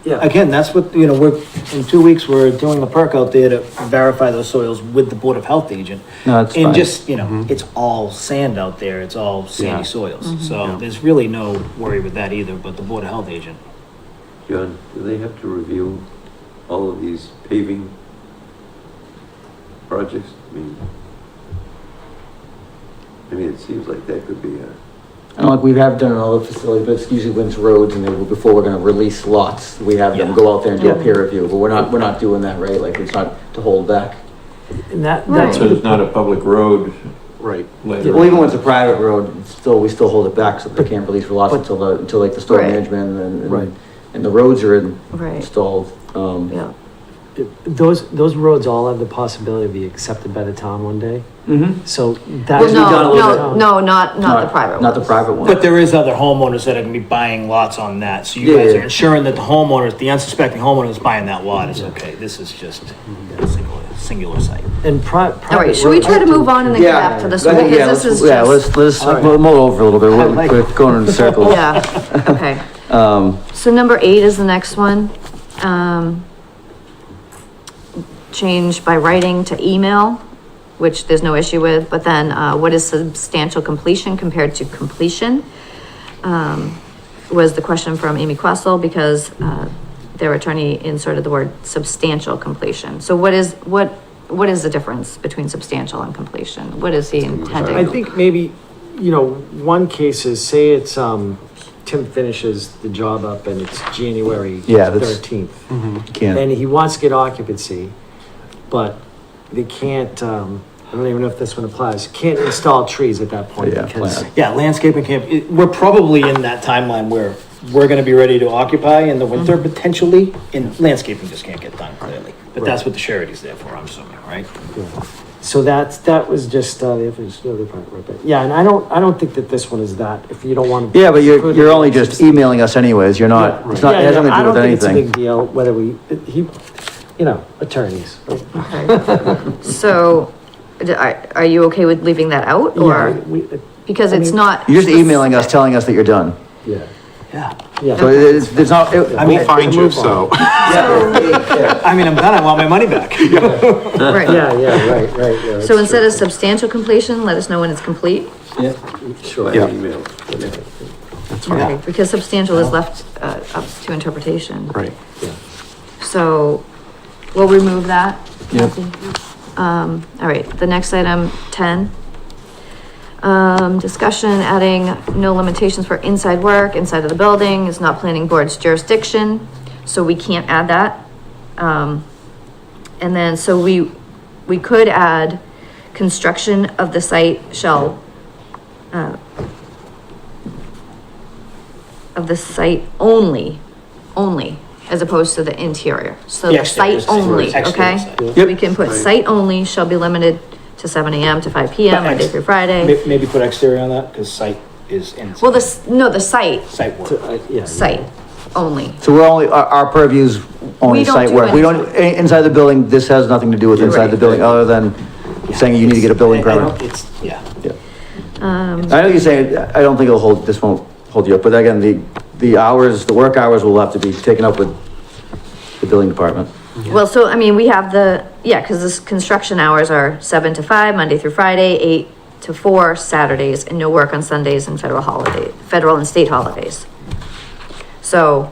Yeah, again, that's what, we're, in 2 weeks, we're doing a perk out there to verify those soils with the Board of Health agent. No, it's fine. And just, it's all sand out there, it's all sandy Yeah. soils, so there's really no worry with that either, but the Board of Health agent. John, do they have to review all of these paving projects? I mean, it seems like that could be a, I don't like, we have done it in all the facilities, but it's usually when it's roads and before we're gonna release lots, we have them Yeah. go out there and do a Yeah. peer review, but we're not doing that, right? Like, it's not to hold back. and that's So it's not a public road Right. later. Well, even when it's a private road, we still hold it back, so they can't release lots until like the storm Right. management Right. and the roads are Right. installed. Yeah. those roads all have the possibility of being accepted by the town one day. So Well, that's. we've done a little no, bit. no, not the private ones. Not the private one. But there is other homeowners that are gonna be buying lots on that, so you Yeah, guys yeah. are ensuring that the homeowners, the unsuspecting homeowner that's buying that lot is okay, this is just a singular site. And All right, should we try to move on and then get back to this Go one? ahead, yeah, Because this is let's, just. let's All right. mull over a little bit, I like we're it. going in circles. Yeah, okay. So number 8 is the next one. Change by writing to email, which there's no issue with, but then, what is substantial completion compared to completion? Was the question from Amy Questle, because, their attorney inserted the word substantial completion. So what is the difference between substantial and completion? What is he intending? I think maybe, one case is, say it's, Tim finishes the job up and it's January Yeah, that's- 13th. Can't, And he wants to get occupancy, but they can't, I don't even know if this one applies, can't install trees at that point Yeah, because. plant. Yeah, landscaping we're probably in that timeline where we're gonna be ready to occupy in the winter potentially, and landscaping just can't get done clearly. But that's what the surety's there for, I'm assuming, right? So that was just, the other part, right? But yeah, and I don't think that this one is that, if you don't want to. yeah, but you're only just emailing us anyways, you're not, it's not, it has nothing to I do don't with think it's a anything. big deal whether attorneys. Okay. So, are you okay with leaving that out, Yeah, or, because I it's mean- not? You're just emailing us, telling us that you're done. Yeah, Yeah. yeah. So it's not, We'll find you, so. I mean, I'm done, I want my money back. Right. Yeah, right. So instead of substantial completion, let us know when it's complete, Sure. Yeah. email. okay, because substantial is left, up to interpretation. Right. So, we'll remove that. Yep. All right, the next item, 10. Discussion adding no limitations for inside work, inside of the building, is not planning board's jurisdiction, so we can't add that. And then, so we could add construction of the site shall, of the site only, as opposed to the interior. So The the exterior, site only, exterior okay? site. We can put Right. site only shall be limited to 7 AM to 5 PM, But Monday through Friday. Maybe put exterior on that, because site is in. Well, the site, Site work. Yeah. site only. So we're only, our purview's only We don't site do work. We don't, anything. inside the building, this has nothing to do with inside the Right. building, other than saying you need to get a building I permit. don't- It's, yeah. I know you're saying, I don't think it'll hold, this won't hold you up, but again, the hours, the work hours will have to be taken up with the building department. Well, so, I mean, we have because this construction hours are 7 to 5, Monday through Friday, 8 to 4 Saturdays, and no work on Sundays and federal and state holidays. So,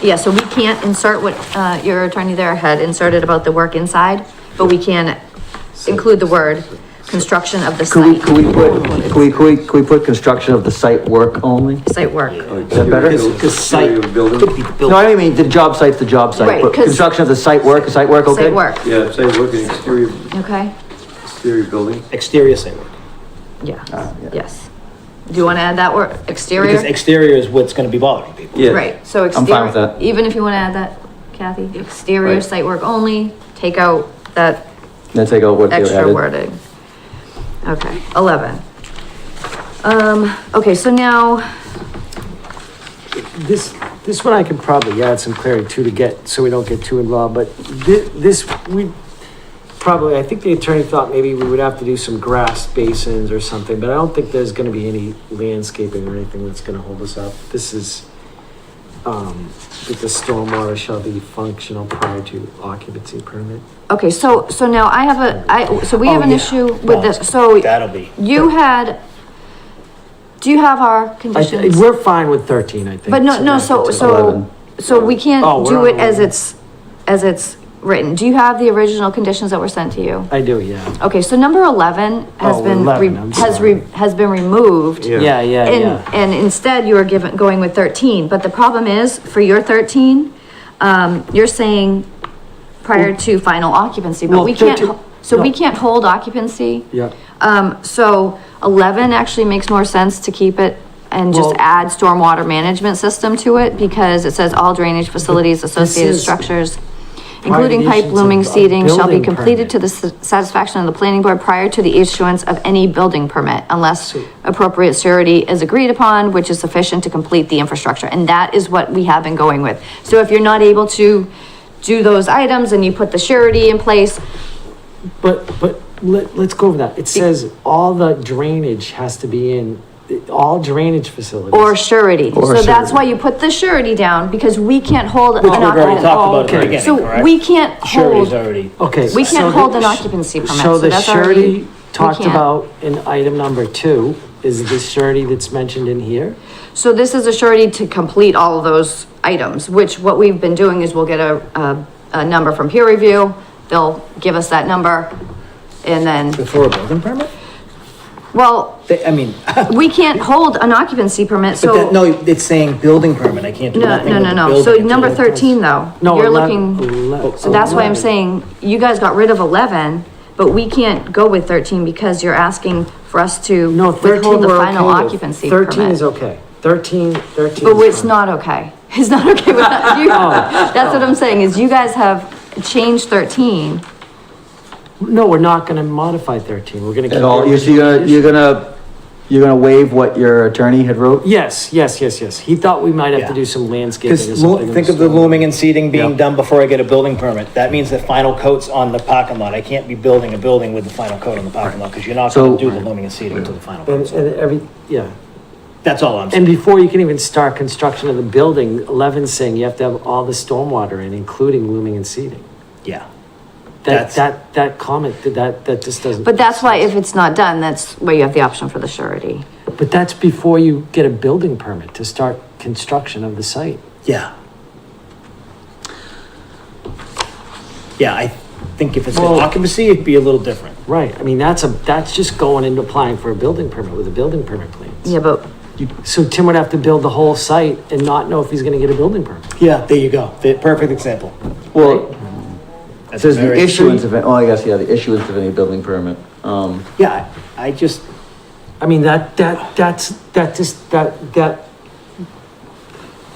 yeah, so we can't insert what, your attorney there had inserted about the work inside, but we can include the word construction of the site. Could we put construction of the site work only? Site work. Is that better? Because site Exterior building. could be the No, building. I don't mean, the job site's the job site, Right, but 'cause- construction of the site work, okay? Site work, Yeah, say work in okay? exterior building. Exterior site work. Yeah, Yeah. yes. Do you want to add that word, Because exterior? exterior is what's gonna be bothering people. Yeah. Right, so I'm fine with exterior, that. even if you want to add that, Kathy, exterior Right. site work only, take out that Then take out what they extra added. wording. Okay, 11. Okay, so now, This one I could probably add some clarity to get, so we don't get too involved, but this, we probably, I think the attorney thought maybe we would have to do some grass basins or something, but I don't think there's gonna be any landscaping or anything that's gonna hold us up. This is, that the stormwater shall be functional prior to occupancy permit. okay, so now I have so we have Oh, an yeah. issue with No, this, so That'll be. do you have our conditions? We're fine with 13, I think. But no, so 11. we Oh, can't we're do on it as 11. it's written. Do you have the original conditions that were sent to you? I do, yeah. Okay, so number 11 has Oh, been, 11, I'm sorry. has been removed. Yeah, yeah. And instead you are going with 13, but the problem is, for your 13, you're saying prior to final occupancy, but Well, we can't, 13 we no. can't hold occupancy. Yeah. So 11 actually makes more sense to keep it and just Well- add stormwater management system to it, because it says all drainage facilities, associated is structures, including pipe issuance looming of a seating, shall be building completed to permit. the satisfaction of the planning board prior to the issuance of any building permit, unless So- appropriate surety is agreed upon, which is sufficient to complete the infrastructure. And that is what we have been going with. So if you're not able to do those items and you put the surety in place, But let's go over that. It says all the drainage has to be in, all drainage facilities. or surety. Or So that's surety. why you put the surety down, because we can't hold an Which we've already occupancy. talked about at okay. the beginning, So correct? we can't Surety's hold, already. Okay. we so can't the- hold an occupancy permit, So so the that's already, surety talked can't. about in item number 2 is the surety that's mentioned in here. so this is a surety to complete all of those items, which what we've been doing is we'll get a number from peer review. They'll give us that number, and then, Before a building permit? well, I mean, we can't hold an occupancy permit, but that, so. no, it's saying building permit. I can't do No, nothing no, with no, the no. building So until number it- 13 though, No, you're 11 looking, so that's why I'm 11. saying, you guys got rid of 11, but we can't go with 13 because you're asking for us to No, 13 withhold the we're final okay with. occupancy 13 is permit. okay. 13 But is it's fine. not okay. It's not okay with that. That's what I'm saying, is you guys have changed 13. No, we're not gonna modify 13. We're gonna keep. At all, you're gonna waive what your attorney had wrote? Yes. He thought we might have to Yeah. do some landscaping or Because something. in think of the storm. looming and seating being Yeah. done before I get a building permit. That means the final coat's on the parking lot. I can't be building a building with the final coat on the parking lot, because you're not So- gonna do the looming and seating until the final coat's on. And yeah. That's all I'm And saying. before you can even start construction of the building, 11's saying you have to have all the stormwater in, including looming and seating. Yeah. That That's- that comment, that just doesn't. But that's why if it's not done, that's where you have the option for the surety. But that's before you get a building permit to start construction of the site. Yeah. Yeah, I think if it's an Well- occupancy, it'd be a little different. Right, I mean, that's just going into applying for a building permit with a building permit plans. Yeah, but So Tim would have to build the whole site and not know if he's gonna get a building permit. Yeah, there you go. The perfect example. Well, it That's says the very- issuance of, it. Oh, I guess, yeah, the issuance of any building permit. Yeah, I just, I mean, that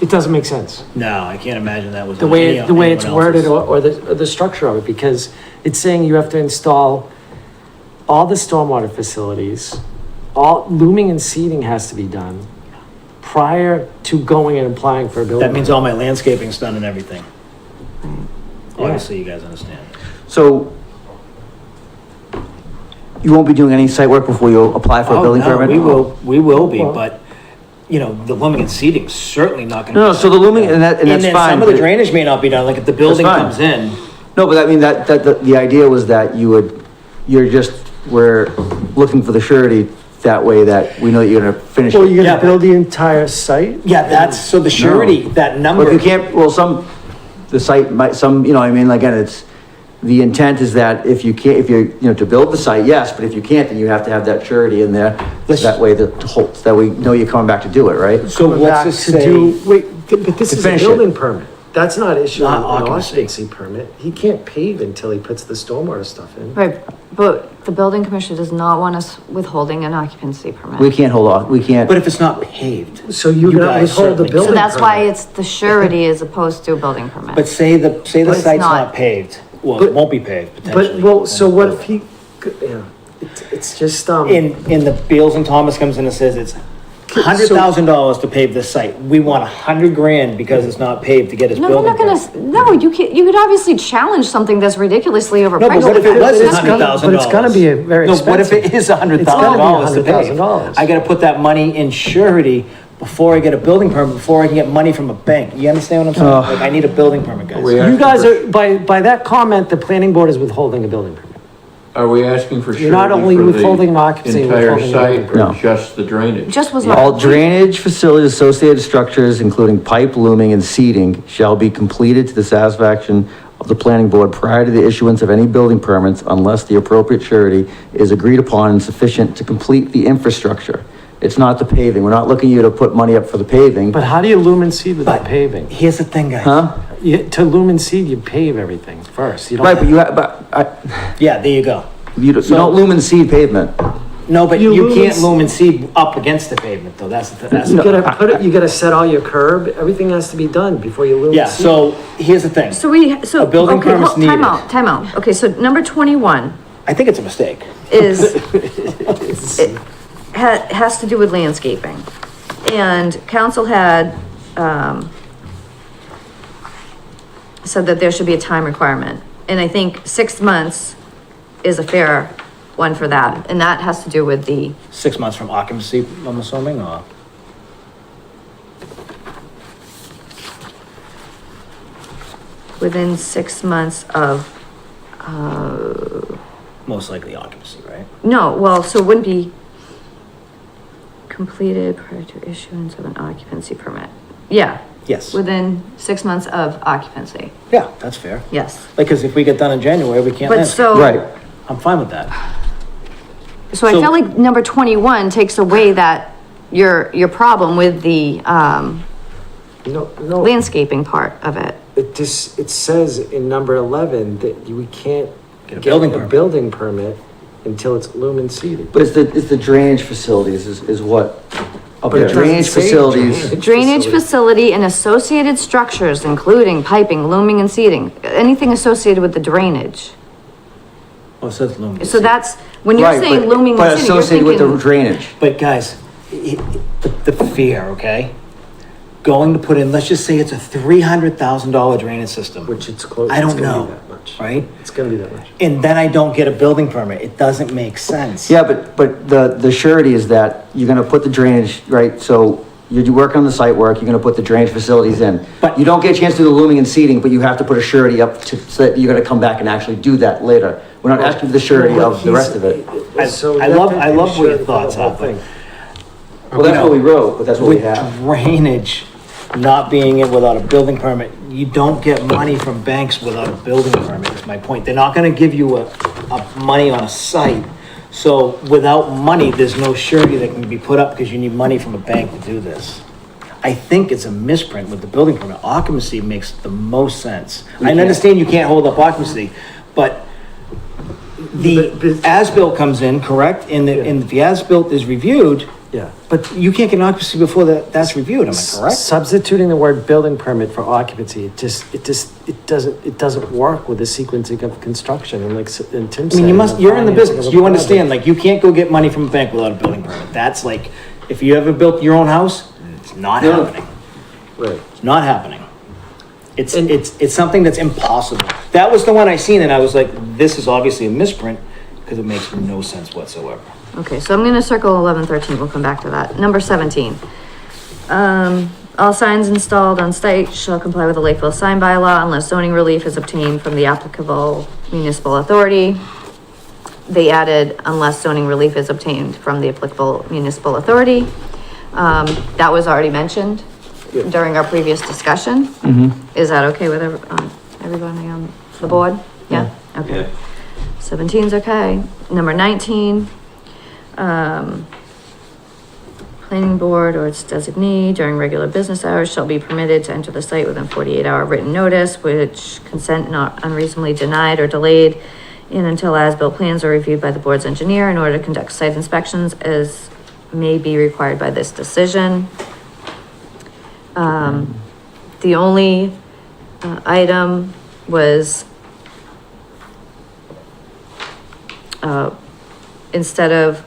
it doesn't make sense. No, I can't imagine that was. The on way, any- the way anyone it's worded else's. or the structure of it, because it's saying you have to install all the stormwater facilities, all looming and seeding has to be done prior to going and applying for a building. That means all my landscaping's done and everything. Yeah. Obviously, you guys understand. So you won't be doing any site work before you apply for a Oh, building no, permit? we will be, Well- but, you know, the looming and seeding's certainly not gonna. No, be so the looming, and that's And then fine. some of the but- drainage may not be done, like if the building fine. comes in. No, but I mean, the idea was that we're looking for the surety that way that we know that you're gonna finish Well, it. you're Yeah, gonna but- build the entire site? Yeah, that's, so the surety, that number. Well, if you can't, well, the site might, you know, I mean, again, the intent is that if you can't, if you're, you know, to build the site, yes, but if you can't, then you have to have that surety in there. That way, that we know you're coming back to do it, right? So Coming what's back this to say? do- Wait, but this To is a finish it. building permit. That's not issuing an Not occupancy. occupancy permit. He can't pave until he puts the stormwater stuff in. Right, but the building commissioner does not want us withholding an occupancy permit. We can't hold on, we can't. But if it's not paved. So you're You gonna guys withhold the certainly building So that's why permit. it's the surety as opposed to a building permit. But say the But it's site's not. not paved, well, But- it won't be paved potentially. But, well, so what if he, yeah, it's just, In the Beals and Thomas comes in and says it's $100,000 to pave this site. We want $100,000 because it's not paved to get his No, we're building not gonna, permit. no, you can't, you could obviously challenge something that's ridiculously overpriced. No, but what if it was It's gonna- $100,000? but it's gonna be a very No, what if it expensive. is $100,000 It's gonna to be pave? $100,000. I gotta put that money in surety before I get a building permit, before I can get money from a bank. You understand what I'm saying? Like, I need a building permit, guys. We You asking guys for- are, by that comment, the planning board is withholding a building permit. Are we asking for You're not surety only for withholding the occupancy, you're entire withholding site the- No. or just the drainage? Just was All not. drainage facilities, associated structures, including pipe, looming, and seeding, shall be completed to the satisfaction of the planning board prior to the issuance of any building permits unless the appropriate surety is agreed upon and sufficient to complete the infrastructure. It's not the paving. We're not looking you to put money up for the paving. But how do you lumen seed without paving? Here's the thing, guys. Huh? To lumen seed, you pave everything first. You don't. Right, but you have, Yeah, there you go. you don't lumen seed pavement. No, but You you lose- can't lumen seed up against the pavement, though. That's You gotta put it, you gotta set all your curb, everything has to be done before you lumen Yeah, seed. so here's the thing. So A building okay, permit's time needed. out, time out. Okay, so number 21 I think it's a mistake. is, it has to do with landscaping. And council had, said that there should be a time requirement. And I think 6 months is a fair one for that. And that has to do with the, 6 months from occupancy, I'm assuming, or? within 6 months of, Most likely occupancy, right? no, well, so it wouldn't be completed prior to issuance of an occupancy permit. Yeah, Yes. within 6 months of occupancy, Yeah, that's fair. yes. Because if we get done in January, we can't But landscape. so. Right. I'm fine with that. So I So- feel like number 21 takes away that, your problem with the, No, landscaping part of it. it says in number 11 that we can't Get a get building a permit. building permit until it's lumen seeded. But it's the drainage facilities is what, But the it doesn't drainage say facilities. Drainage facility and associated structures, including piping, looming and seeding, anything associated with the drainage. Oh, it says lumen. So that's, when you're Right, saying but- looming But and seeding, you're associated with the thinking, drainage. But guys, the fear, okay? Going to put in, let's just say it's a $300,000 drainage system, Which it's close. I don't it's gonna know, be that much. right? It's gonna be that much. And then I don't get a building permit. It doesn't make sense. Yeah, but the surety is that you're gonna put the drainage, right, so you work on the site work, you're gonna put the drainage facilities in. But- You don't get a chance to do the looming and seeding, but you have to put a surety up to, so that you're gonna come back and actually do that later. We're not asking for the surety of the rest of it. So I you love- have to I love be where your sure thoughts for the whole are, but- thing. Well, that's what we wrote, but that's what we With have. drainage not being in without a building permit, you don't get money from banks without a building permit, is my point. They're not gonna give you a money on a site. So without money, there's no surety that can be put up because you need money from a bank to do this. I think it's a misprint with the building permit. Occupancy makes the most sense. I understand you can't hold up occupancy, but the as-built comes in, correct? And the as-built is reviewed, Yeah. but you can't get an occupancy before that's reviewed, am I correct? Substituting the word building permit for occupancy, it doesn't work with the sequencing of construction and and Tim I said. mean, you're in the financing business, of a you understand, project. like, you can't go get money from a bank without a building permit. That's like, if you ever built your own house, it's not No. happening. Right. It's not happening. It's something that's impossible. That was the one I seen and I was like, this is obviously a misprint, because it makes no sense whatsoever. Okay, so I'm gonna circle 11, 13, we'll come back to that. Number 17. All signs installed on site shall comply with the Lakeville sign bylaw unless zoning relief is obtained from the applicable municipal authority. They added unless zoning relief is obtained from the applicable municipal authority. That was already mentioned during our previous discussion. Is that okay with everybody on the board? Yeah? Okay. Yeah. 17's okay. Number 19, planning board or its designee during regular business hours shall be permitted to enter the site within 48-hour written notice, which consent not unreasonably denied or delayed in until as-built plans are reviewed by the board's engineer in order to conduct site inspections as may be required by this decision. The only item was instead of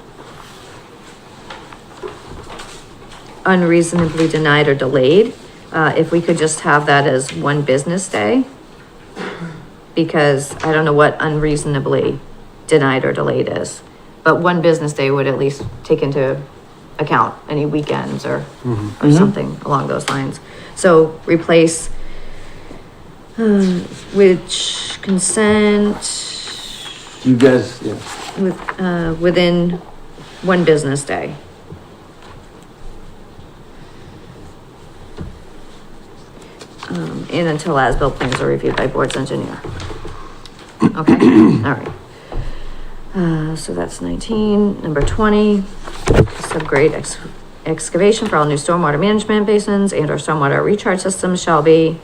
unreasonably denied or delayed, if we could just have that as 1 business day. Because I don't know what unreasonably denied or delayed is, but 1 business day would at least take into account any weekends or something along those lines. So replace, which consent You guys, yeah. with, within 1 business day. And until as-built plans are reviewed by board's engineer. Okay, all right. So that's 19. Number 20, subgrade excavation for all new stormwater management basins and or stormwater recharge systems shall be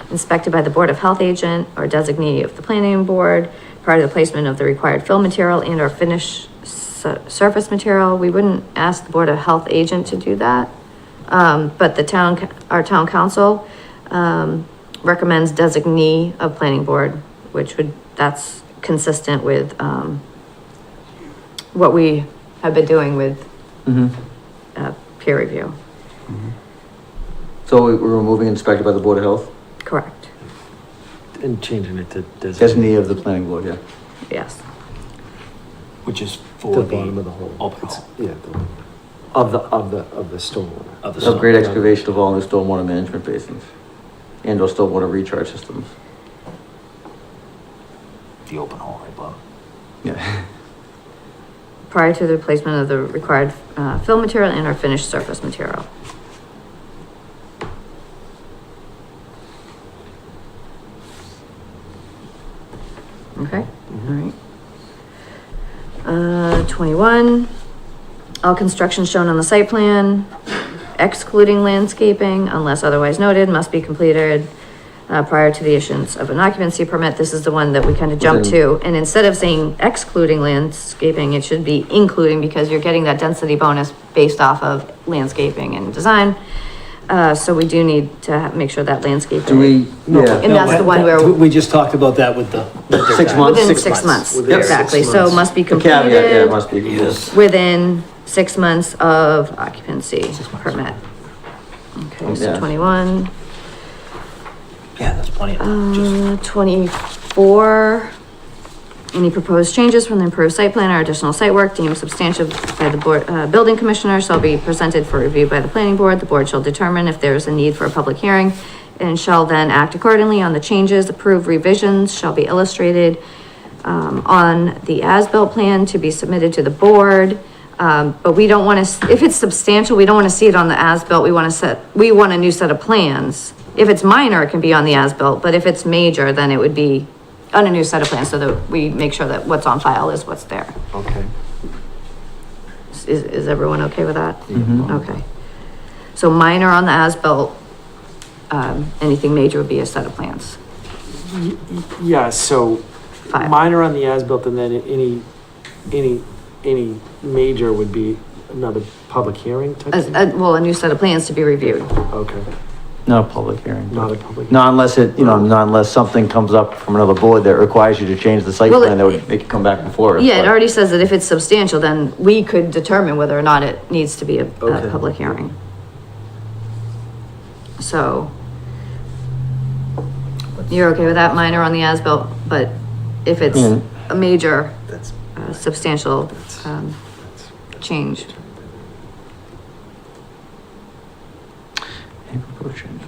inspected by the Board of Health agent or designee of the planning board prior to the placement of the required fill material and or finished surface material. We wouldn't ask the Board of Health agent to do that. But our town council, recommends designee of planning board, that's consistent with, what we have been doing with, peer review. So we're removing inspected by the Board of Health, Correct. And changing it to designee of the planning board, yeah. Yes. Which is for the bottom of the hole. open It's- hole. Yeah, of the stormwater. Of the Subgrade excavation of all new stormwater management basins and or stormwater recharge systems. The open hole, right, Bob? Yeah. Prior to the placement of the required, fill material and or finished surface material. Okay, all right. 21, all construction shown on the site plan, excluding landscaping unless otherwise noted, must be completed prior to the issuance of an occupancy permit. This is the one that we kind of jumped to. And instead of saying excluding landscaping, it should be including, because you're getting that density bonus based off of landscaping and design. So we do need to make sure that landscaping. Do we, yeah, And that's the one where. We just talked about that with the. 6 months? Within 6 months, Within exactly. 6 So months. must be the caveat, yeah, it completed must be. Yes. within 6 months of occupancy permit. Okay, so Yeah. 21. Yeah, that's plenty of, just, 24, any proposed changes from the improved site plan or additional site work deemed substantial by the board, building commissioner shall be presented for review by the planning board. The board shall determine if there is a need for a public hearing and shall then act accordingly on the changes. Approved revisions shall be illustrated, on the as-built plan to be submitted to the board. But we don't want to, if it's substantial, we don't want to see it on the as-built. We want a new set of plans. If it's minor, it can be on the as-built, but if it's major, then it would be on a new set of plans so that we make sure that what's on file is what's there. Okay. Is everyone okay with that? Okay. So minor on the as-built, anything major would be a set of plans. Yeah, so file. Minor on the as-built, and then any major would be another public hearing type thing? Well, a new set of plans to be reviewed. Okay, Not a public hearing. not a public. Not unless it, not unless something comes up from another board that requires you to change the site Well, plan, that would make you come back before us. Yeah, it but- already says that if it's substantial, then we could determine whether or not it needs to be a Okay. public hearing. So, you're okay with that, minor on the as-built, but if it's Mm. a major, That's, substantial, change. Any proposed change?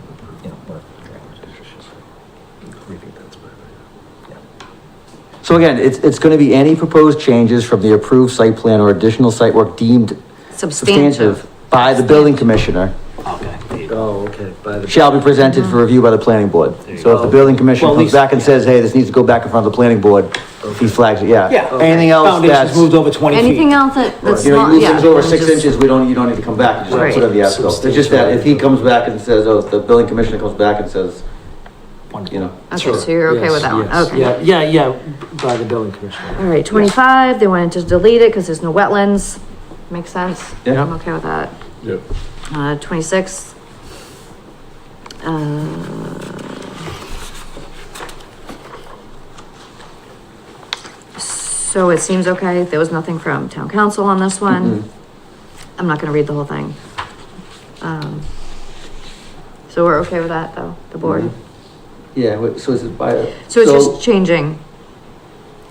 So again, it's gonna be any proposed changes from the approved site plan or additional site work deemed substantive by the building commissioner oh, okay, by the. shall be presented for review by the planning board. So if the building commissioner Well, at comes least- back and says, hey, this needs to go back in front of the planning board, he flags it, yeah. Yeah. Anything else Foundation's that's, moved over 20 feet. Anything else that's you know, you not, move yeah. things over then 6 just- inches, you don't need to come back, you just Right. put it on the as-built. It's just that if he comes back and says, oh, the building commissioner comes back and says, you know. Okay, so you're okay with that one, Yes, okay. Yeah, by the building commissioner. All right, 25, they wanted to delete it because there's no wetlands. Makes sense? Yeah. I'm okay with that. Yep. 26. So it seems okay. There was nothing from town council on this one. I'm not gonna read the whole thing. So we're okay with that, though, the board? Yeah, wait, so is it by? So it's just changing,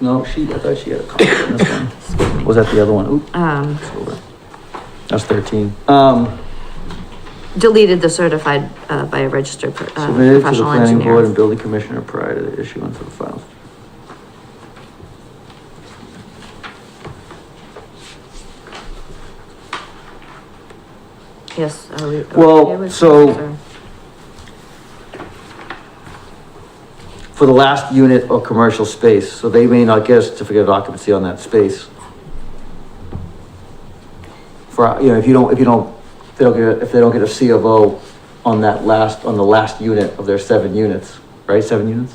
No, I thought she had a comment on this one. Was that the other one? Oop, it's over. That's 13. deleted the certified, by a registered, Submitted to the professional planning board engineer. and building commissioner prior to the issuance of the files. Yes, are we Well, okay with so- this, or- For the last unit or commercial space, so they may not get a certificate of occupancy on that space. For, if they don't get a C of O on the last unit of their 7 units, right, 7 units?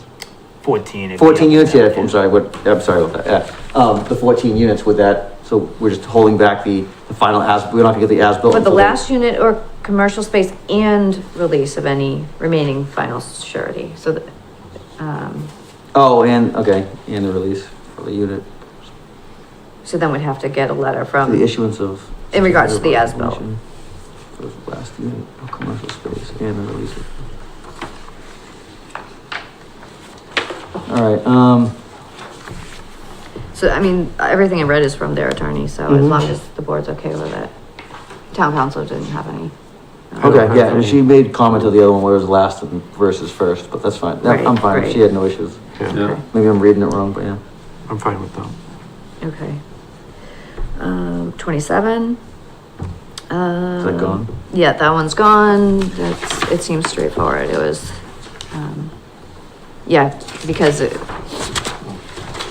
14. if 14 you- units, yeah, I'm sorry, I'm sorry about that, yeah. The 14 units with that, so we're just holding back the final we're not gonna get the as-built. But the until last unit or commercial space and release of any remaining final surety, so that, Oh, and the release for the unit, so then we'd have to get a letter from, the issuance of. in regards to the as-built. For the last unit of commercial space and the release of. All right, So, I mean, everything in red is from their attorney, so as Mhm. long as the board's okay with it. Town council didn't have any. okay, yeah, and she made comment to the other one where it was last and versus first, but that's fine. Right, I'm fine, right. she had no issues. Yeah, Maybe I'm reading it wrong, but yeah. I'm fine with that. Okay. 27. Is that gone? Yeah, that one's gone. It seems straightforward. It was, yeah, because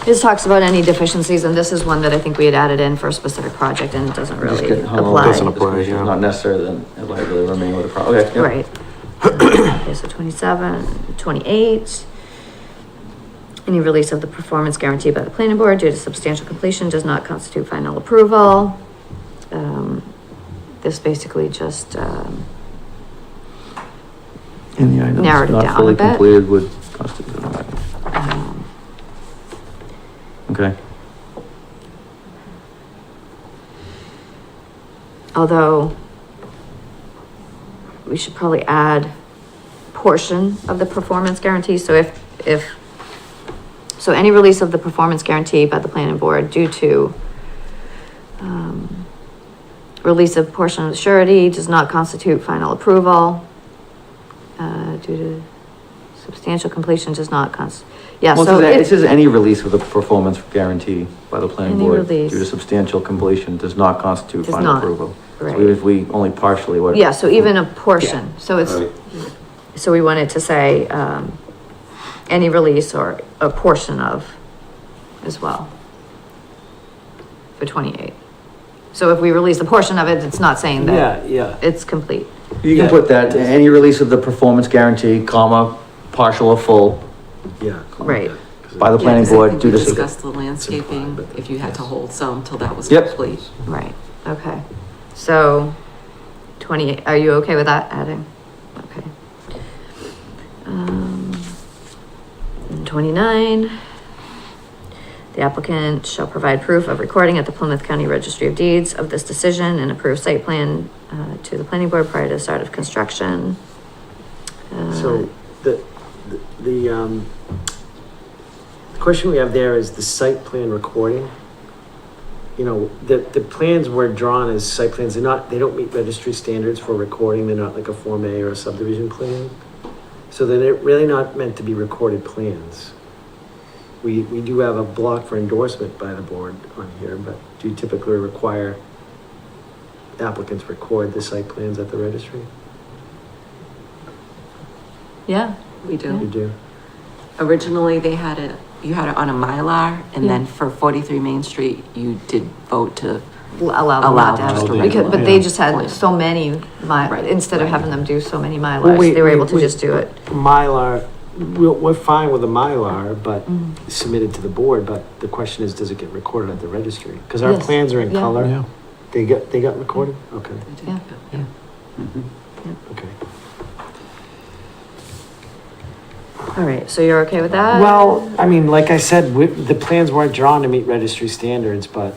this talks about any deficiencies, and this is one that I think we had added in for a specific project, and it doesn't Just really getting hung over. apply. Doesn't apply, It's yeah. Not necessary, then it likely remain with the problem, okay. Yep. Right. Okay, so 27, 28. Any release of the performance guarantee by the planning board due to substantial completion does not constitute final approval. This basically just, In the items Narrowed it not down a fully bit. completed would constitute. Okay, although we should probably add portion of the performance guarantee. So so any release of the performance guarantee by the planning board due to, release of portion of the surety does not constitute final approval. Due to substantial completion does not yeah, well, so it says any release with a performance guarantee by the planning Any board due release. to substantial completion does not constitute Does final not, approval. So right. even if we only partially what. Yeah, so even a portion, so it's, Right. so we wanted to say, any release or a portion of as well. For 28. So if we release a portion of it, it's not saying that Yeah, it's complete. You can Yeah. put that, any release of the performance guarantee, comma, partial or full. yeah. Right. by the Yeah, planning 'cause I board think due we to. discussed the landscaping, if you had to hold some till that was Yep. complete. Right, okay. So 28, are you okay with that adding? Okay. And 29, the applicant shall provide proof of recording at the Plymouth County Registry of Deeds of this decision and approve site plan to the planning board prior to the start of construction. So the question we have there is the site plan recording. You know, the plans were drawn as site plans. They don't meet registry standards for recording. They're not like a Form A or a subdivision plan. So they're really not meant to be recorded plans. We do have a block for endorsement by the board on here, but do you typically require applicants record the site plans at the registry? Yeah, We You do. do? Originally, you had it on a Mylar, and then for 43 Main Street, you did vote to, allow them Allow not to have, just a because, regular, but they yeah. just had so many Right, instead of right. having them do so many Well, Mylars, wait, they were wait, able to wait. just do it. Mylar, we're fine with the Mylar, but Mm. submitted to the board, but the question is, does it get recorded at the registry? Because our Yes. plans are in Yeah. color. Yeah. They got recorded? Okay, Yeah. okay. All right, so you're okay with that? Well, I mean, like I said, the plans weren't drawn to meet registry standards, but,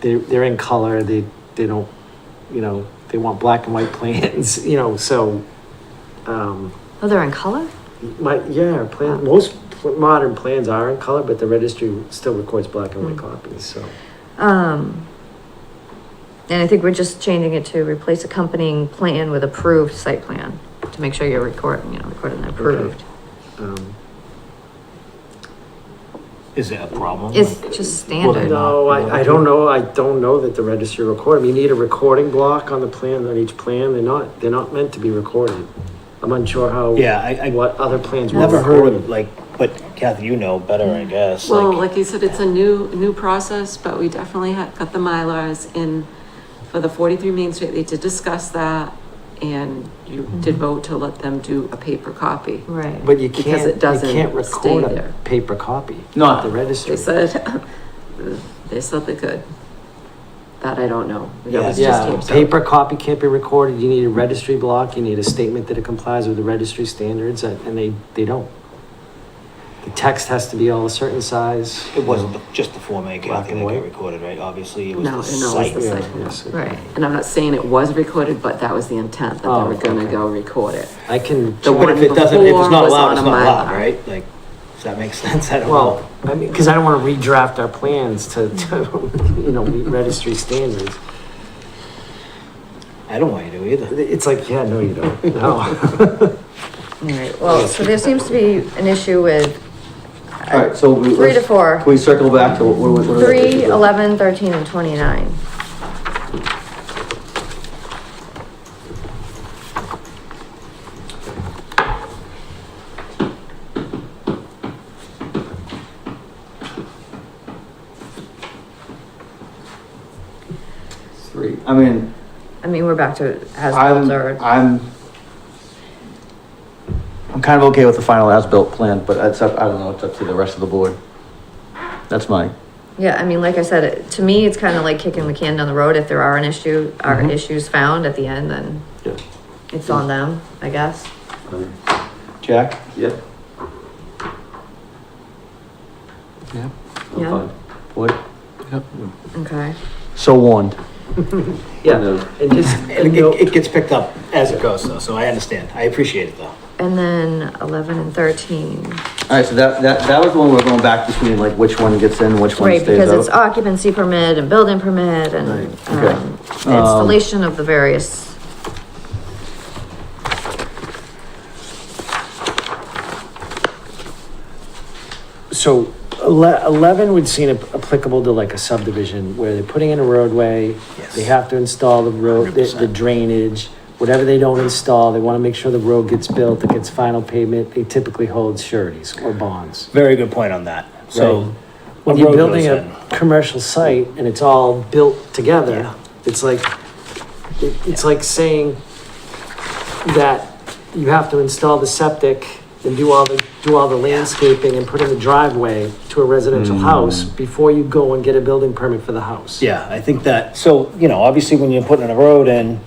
they're in color, they don't, you know, they want black and white plans, you know, so, Oh, they're in color? our plan, most modern plans are in color, but the registry still records black and white copies, so. And I think we're just changing it to replace accompanying plan with approved site plan to make sure you're recording the approved. Is that a problem? It's just standard. No, I don't know, I don't know that the registry record, you need a recording block on the plan, on each plan, they're not meant to be recorded. I'm unsure how. Yeah, I What other plans were never heard recorded. of, like, but Kathy, you know better, I guess. well, like- like you said, it's a new process, but we definitely got the Mylars in for the 43 Main Street. They did discuss that, and you did vote to let them do a paper copy. Right. But you Because can't, it doesn't you can't stay record a there. paper copy. No. At the registry. They said they could. That I don't know. That was just Yeah, him, a so- paper copy can't be recorded, you need a registry block, you need a statement that it complies with the registry standards, and they don't. The text has to be all a certain size. It wasn't just the Form A, Black Kathy, and that got white. recorded, right? Obviously, it was No, the no, it was site. the Yeah, site. yes. Right. And I'm not saying it was recorded, but that was the intent, that Oh, they were gonna okay. go record it. I can, The But if one it doesn't, if it's before not was allowed, on it's a not allowed, Mylar. right? Like, does that make sense? I don't know. well, I mean, cause I don't wanna redraft our plans to, you know, meet registry standards. I don't want you to either. It's like, yeah, no, you don't, no. All right, well, so there seems to be an issue with All right, so. 3 to 4. Can we circle back to what? 3, 11, 13, and 29. Three, I mean, I mean, we're back to as I'm, or I'm kind of okay with the final as-built plan, but it's up, I don't know, it's up to the rest of the board. That's mine. yeah, I mean, like I said, to me, it's kind of like kicking the can down the road. If there are issues found at the end, then Yeah. it's on them, I guess. Jack? Yeah. Yeah. I'm Yeah. fine. What? Okay. So warned. Yeah, and just, And it gets picked up as it goes, though, so I understand. I appreciate it, though. And then 11 and 13. All right, so that was the one we're going back between, like, which one gets in, which one Right, stays because it's out. occupancy permit and building permit and, Right, okay. the installation of the various. so 11 would seem applicable to like a subdivision where they're putting in a roadway. Yes. They have to install the road, the 100%. drainage, whatever they don't install, they want to make sure the road gets built, it gets final pavement. They typically hold sureties or bonds. Very good point on that. So, Right. When a you're road building goes a commercial site and it's all built together, Yeah. it's like, it's like saying that you have to install the septic and do all the landscaping and put in the driveway to a residential house before you go and get a building permit for the house. Yeah, I think that, so, you know, obviously when you're putting in a road in,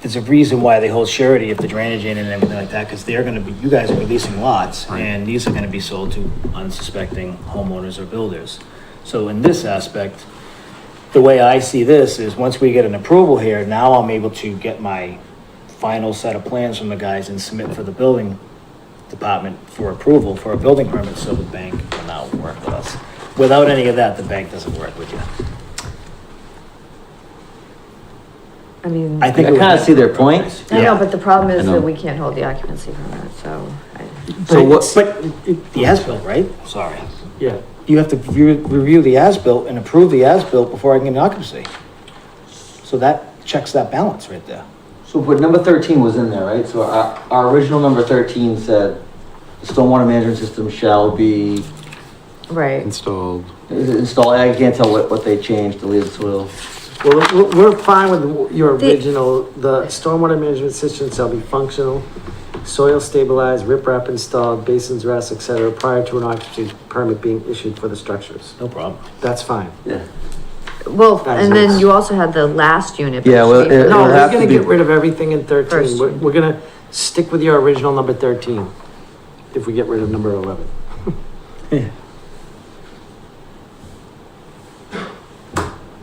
there's a reason why they hold surety if the drainage in and everything like that, because they're gonna be, you guys are releasing lots, and these are gonna be sold to unsuspecting homeowners or builders. So in this aspect, the way I see this is, once we get an approval here, now I'm able to get my final set of plans from the guys and submit for the building department for approval for a building permit, so the bank will now work with us. Without any of that, the bank doesn't work with you. I mean, I kind of see their point. I know, but the problem is I know. that we can't hold the occupancy from that, so. So what, But the as-built, right? Sorry. Yeah. You have to review the as-built and approve the as-built before I can get an occupancy. So that checks that balance right there. so but number 13 was in there, right? So our original number 13 said, the stormwater management system shall be Right. Installed. installed, I can't tell what they changed, deleted soil. Well, we're fine with your The- original, the stormwater management system shall be functional, soil stabilized, riprap installed, basins rest, et cetera, prior to an occupancy permit being issued for the structures. No problem. That's fine. Yeah. Well, and then you also had the last unit. Yeah, well, which came from- No, It'll we're have to gonna be- get rid of everything in 13. First. We're gonna stick with your original number 13. If we get rid of number 11.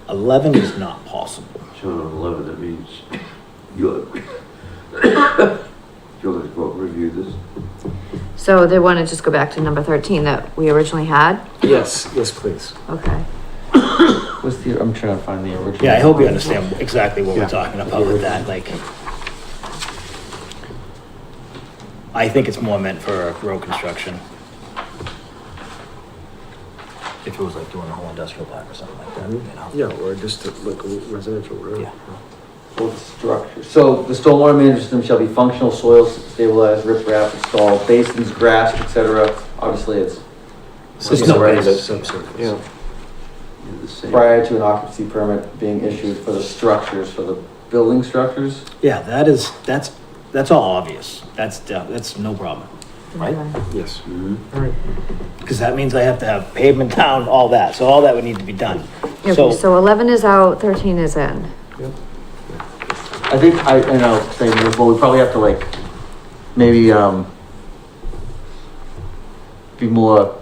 11 is not possible. Shown on 11, that means you'll, you'll have to go out and review this. So they want to just go back to number 13 that we originally had? Yes, yes, please. Okay. What's the, I'm trying to find the original. Yeah, I hope you understand exactly what Yeah. we're talking about with that, like. I think it's more meant for road construction. If it was like doing a whole industrial park or something like that, you know? Yeah, or just like a residential road. Yeah. Well, the structure. So the stormwater management system shall be functional, soil stabilized, riprap installed, basins, grass, etc. Obviously, it's There's no Right. basis. Subsurface. Yeah. You're the same. prior to an occupancy permit being issued for the structures, for the building structures. Yeah, that's all obvious. That's no problem, right? Okay. Yes. Mm-hmm. Because that means I have to have pavement down, all that, so all that would need to be done. Okay, So, so 11 is out, 13 is in. I think saying, well, we probably have to like, maybe, be more,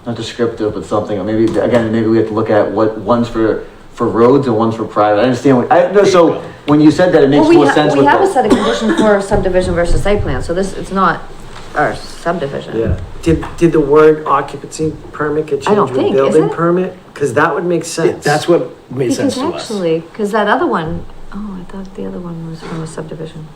not descriptive, but something, or maybe, again, maybe we have to look at what, one's for roads and one's for private. I understand, so when you said that, it makes Well, more sense we with have a the. set of conditions for subdivision versus site plan, so this, it's not our subdivision. Yeah. Did the word occupancy permit get I don't changed with think, is building it? permit? Because that would make sense. that's what made sense Because to us. actually, because that other one, oh, I thought the other one was from a subdivision.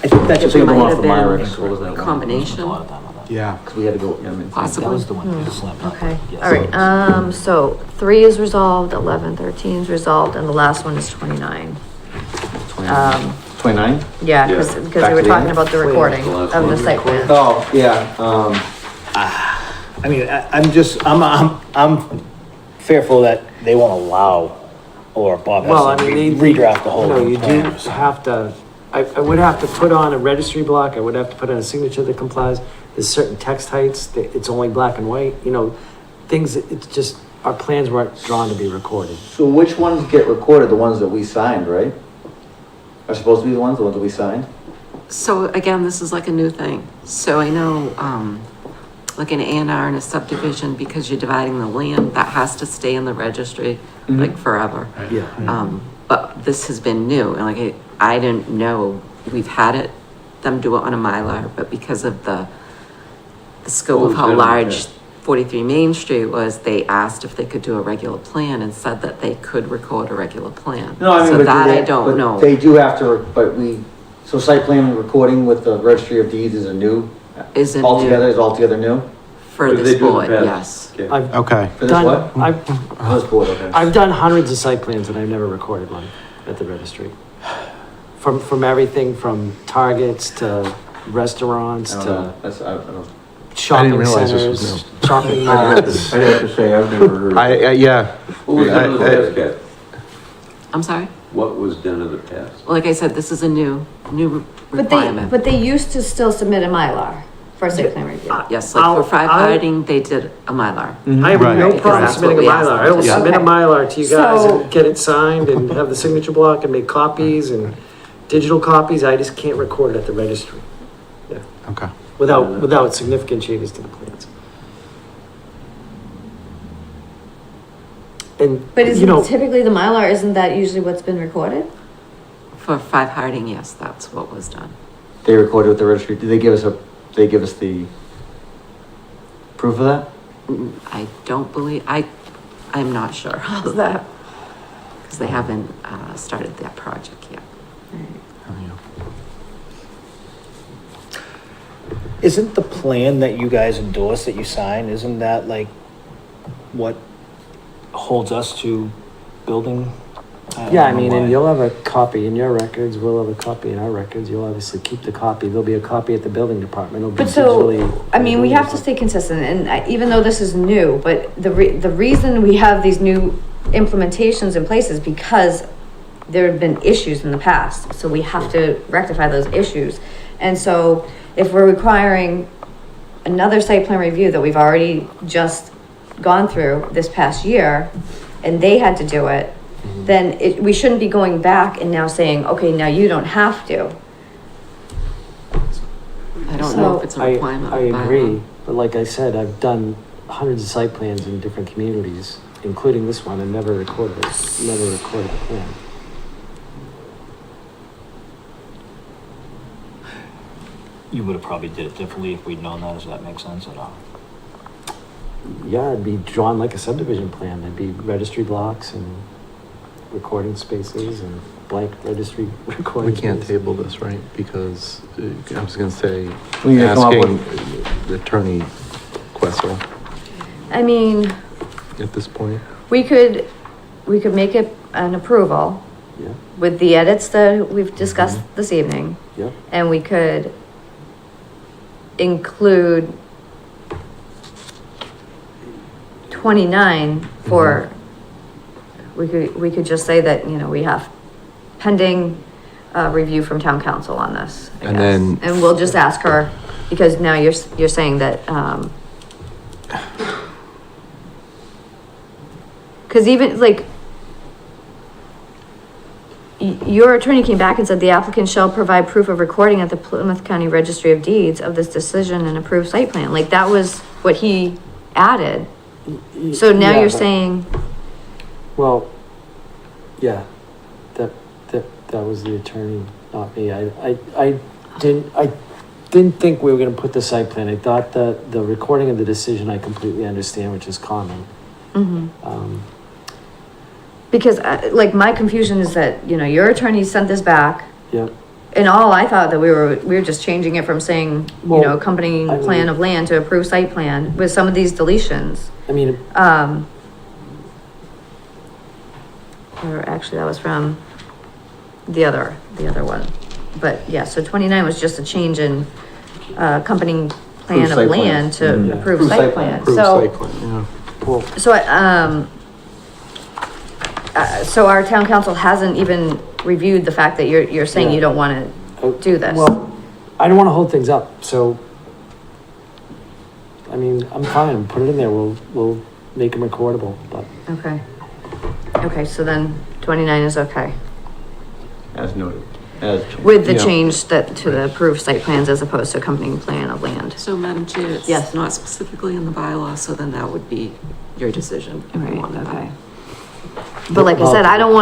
I think that I just think the might one have for been Myrick, what was that one? Combination. a lot of time on that. Yeah. Cause we had to go, I mean. That Possibly. was the one that just slapped up. Okay, Yes. all right, so 3 is resolved, 11, 13 is resolved, and the last one is 29. 29? Yeah, Yeah. because Back we to were the talking end. about the recording the last of the one. site plan. Oh, yeah, I mean, I'm fearful that they won't allow, or Bob Well, I has to mean, redraft the whole You know, you do plan or something. have to, I would have to put on a registry block, I would have to put on a signature that complies. There's certain text heights, that it's only black and white, you know, things, it's just, our plans weren't drawn to be recorded. so which ones get recorded? The ones that we signed, right? Are supposed to be the ones that we signed? So again, this is like a new thing. So I know, like an A&R and a subdivision, because you're dividing the land, that has to stay in the registry, like forever. Yeah. But this has been new, and like, I didn't know, we've had them do it on a Mylar, but because of the scope of how Oh, yeah, large yeah. 43 Main Street was, they asked if they could do a regular plan and said that they could record a regular plan. No, I mean, So but that they- I don't but know. They do have to, so site plan recording with the registry of deeds is a new, Isn't altogether, new is altogether new? for What did this they do in the board, past? yes. Okay. I've Okay. For this done, what? For this board, okay. I've done hundreds of site plans and I've never recorded one at the registry. From everything from Targets to restaurants I don't to know, that's, I don't. shopping realize this was centers, shopping I'd malls. have to say, I've never heard. Yeah. What was I- the last cat? I'm sorry? what was done in the past. Like I said, this is a new But requirement. they used to still submit a Mylar for site plan review. Yes, like for 5 Harding, they did a Mylar. I have Right. no Because problem that's submitting a what we asked Mylar. them I will to do. submit a Okay. Mylar to you guys So- and get it signed and have the signature block and make copies and digital copies. I just can't record it at the registry Okay. without significant changes to the plans. And, But you know, typically the Mylar, isn't that usually what's been recorded? For 5 Harding, yes, that's what was done. They recorded with the registry, did they give us the proof of that? I don't believe, I'm not sure. How's that? Because they haven't started that project yet. Isn't the plan that you guys endorse, that you sign, isn't that like what holds us to building? don't yeah, I know mean, why. and you'll have a copy in your records, we'll have a copy in our records, you'll obviously keep the copy, there'll be a copy at the building department, it'll be But so, digitally. I mean, we have to stay consistent, and even though this is new, but the reason we have these new implementations in place is because there have been issues in the past, so we have to rectify those issues. And so, if we're requiring another site plan review that we've already just gone through this past year, and they had to do it, then we shouldn't be going back and now saying, okay, now you don't have to. I don't know if it's a I requirement. of bylaw. agree, but like I said, I've done hundreds of site plans in different communities, including this one, and never recorded a plan. You would have probably did it differently if we'd known that. Does that make sense at all? Yeah, it'd be drawn like a subdivision plan, there'd be registry blocks and recording spaces and blank registry recording. We can't spaces. table this, right? Because I was gonna say, We need to come up asking Attorney Questle I mean, at this point. we could make it an approval Yeah, with the edits that we've discussed this evening, yeah, and we could include 29 for, we could just say that, you know, we have pending, review from town council on this, I And guess. then- And we'll just ask her, because now you're saying that, cause even like, your attorney came back and said the applicant shall provide proof of recording at the Plymouth County Registry of Deeds of this decision and approved site plan. Like, that was what he added. So now Yeah, you're but- saying, well, yeah, that was the attorney, not me. I didn't think we were gonna put the site plan. I thought that the recording of the decision, I completely understand, which is common. because like my confusion is that, you know, your attorney sent this back, Yep, and all I thought that we were just changing it from saying, you know, Well, accompanying I mean- plan of land to approved site plan with some of these deletions. I mean, Or actually, that was from the other one. But yeah, so 29 was just a change in, accompanying plan Approved of site plan. land to Mhm. approved Approved site site plan. plan. Approved So, site plan, yeah. well, so our town council hasn't even reviewed the fact that you're saying you don't want to do this. well, I don't wanna hold things up, so. I mean, I'm fine, put it in there, we'll make them recordable, but. Okay. Okay, so then 29 is okay. As noted, as. With the Yeah. change that, to the approved site plans as opposed to accompanying plan of land. So, Madam Chair, it's Yes. not specifically in the bylaw, so then that would be your decision if you Right, wanted that. okay. But like I said, I don't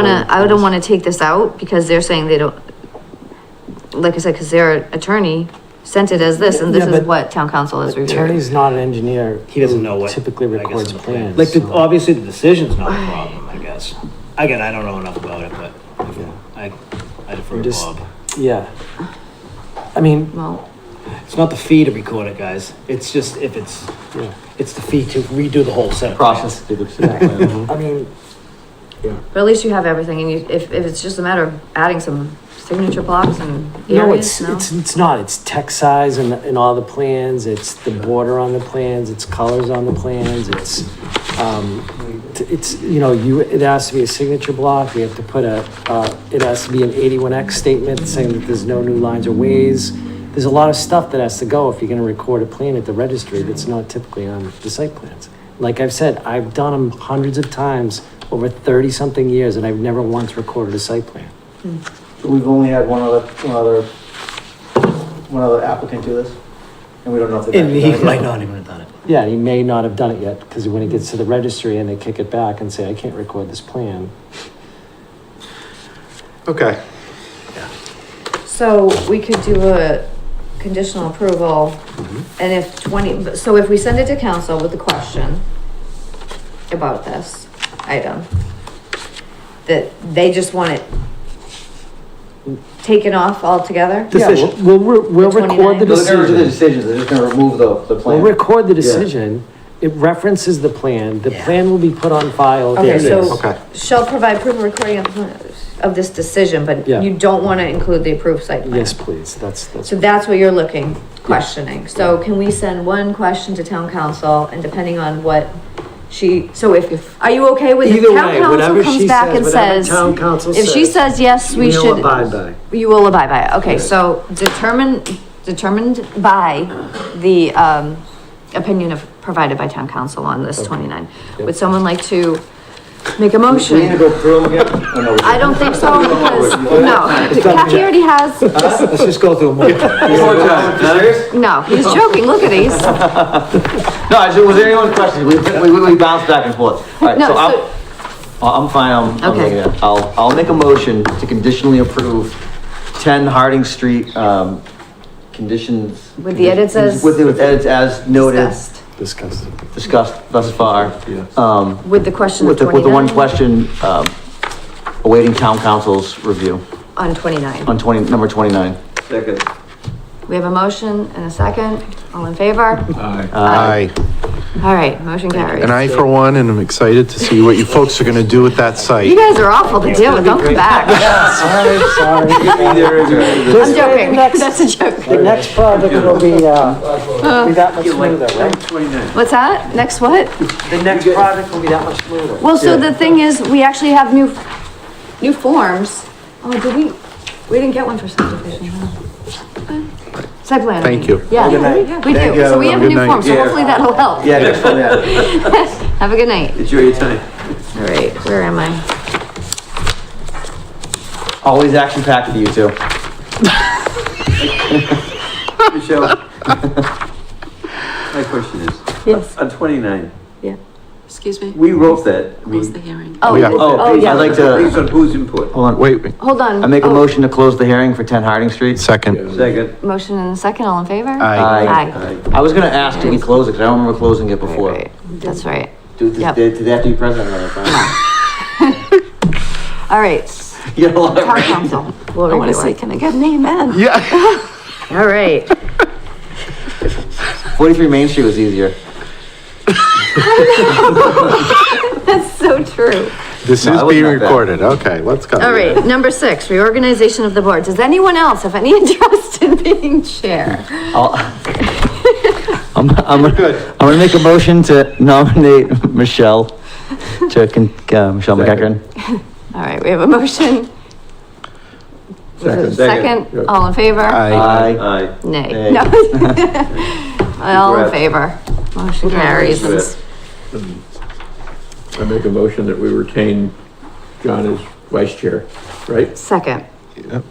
wanna take this out because they're saying they don't, like I said, cause their attorney sent it as this, and this Yeah, is but what town council is reviewing. Attorney's not an engineer. He doesn't who know what. Typically I guess, records in the plan. plans. Like, so- obviously, the decision's not a problem, I guess. Again, I don't know enough about it, but I defer to Just- Bob. Yeah. I mean, Well, It's not the fee to record it, guys. It's just if it's, yeah, it's the fee to redo the whole set of Process. plans. I mean, but at least you have everything, and you, if it's just a matter of adding some signature blocks and no, areas, no? it's not, it's text size and all the plans, it's the border on the plans, it's colors on the plans, it's It's, you know, it has to be a signature block, we have to put it has to be an 81X statement saying that there's no new lines or ways. There's a lot of stuff that has to go if you're gonna record a plan at the registry that's not typically on the site plans. Like I've said, I've done them hundreds of times over 30-something years, and I've never once recorded a site plan. We've only had one other applicant do this, and we don't know if they've. And actually he done it might yet. not even have done it. Yeah, and he may not have done it yet, because when it gets to the registry and they kick it back and say, I can't record this plan. Okay. So we could do a conditional approval, and so if we send it to council with the question about this item, that they just want it taken off altogether? Yeah, we'll record the The 29th. They're gonna do the decision. decisions, they're just gonna remove the We'll plan. record the decision. It references the plan. The Yeah. plan will be put on file. Okay, There it is. so Okay. shall provide proof of recording of this decision, but Yeah. you don't want to include the approved site plan? Yes, please. That's, So that's what you're questioning. So can we send one question to town council, and depending on what are you okay with if Either town way, council whatever comes she back says, and whatever says, town council if she says yes, we we'll should. abide by. You will abide by it. Okay, so determined by the, opinion provided by town council on this 29. Would someone like to make a Do we need to motion? go through them again? Or no? I don't think so, because, no, Kathy already has, Let's just go through them. One more time. Serious? no, he's joking, look at these. No, was there anyone's questions? We bounced back and forth. All right, No, so I'm fine, I'm Okay. making it. I'll make a motion to conditionally approve 10 Harding Street, conditions. With the edits as With edits as noted, discussed. discussed thus far. Yes. With the question of With the one 29? question, awaiting town council's review On 29. on number 29. Second. We have a motion and a second. All in favor? Aye. Aye. All right, motion carries. And I, for one, am excited to see what you folks are gonna do with that You site. guys are awful to deal with. Don't come back. Sorry. I'm joking. That's a joke. The next project will be that much smoother, right? 29. What's that? Next what? The next project will be that much smoother. Well, so the thing is, we actually have new forms. Oh, we didn't get one for subdivision. huh? Site plan. Thank you. Yeah, we Thank do. you. So we have Good new night. forms, so Yeah. hopefully that'll help. Yeah, next one, yeah. Have a good night. Enjoy your time. All right, where am I? Always action packed for you too. Michelle. My question is, Yes. on 29, Excuse me? we wrote that. I mean, Close the hearing. Oh, yeah. oh, yeah. I'd like Based to, on whose input? hold on, Wait, Hold on. I make a Oh, motion to close the hearing for 10 Harding Street. second. Second. Motion and a second, all in favor? Aye. Aye. Aye. I was gonna ask, did we close it? Cause I don't remember closing it before. Right, that's right. Did Yep. they have to be present? All right, You got a lot of town rain. council. We'll I want to review say, it. can I get an amen? Yeah. All right. 43 Main Street was easier. That's so true. This No, is I wasn't being that bad. recorded. Okay, let's go. All right, number 6, reorganization of the board. Does anyone else have any interest in being chair? I'm gonna make a motion to nominate Michelle Michelle McEachern. All right, we have a motion. Second. Second, all in favor? Aye. Aye. Nay. Nay. No. All in Congrats. favor. Motion carries. Congrats. I make a motion that we retain John as vice chair, right? Second. Yep.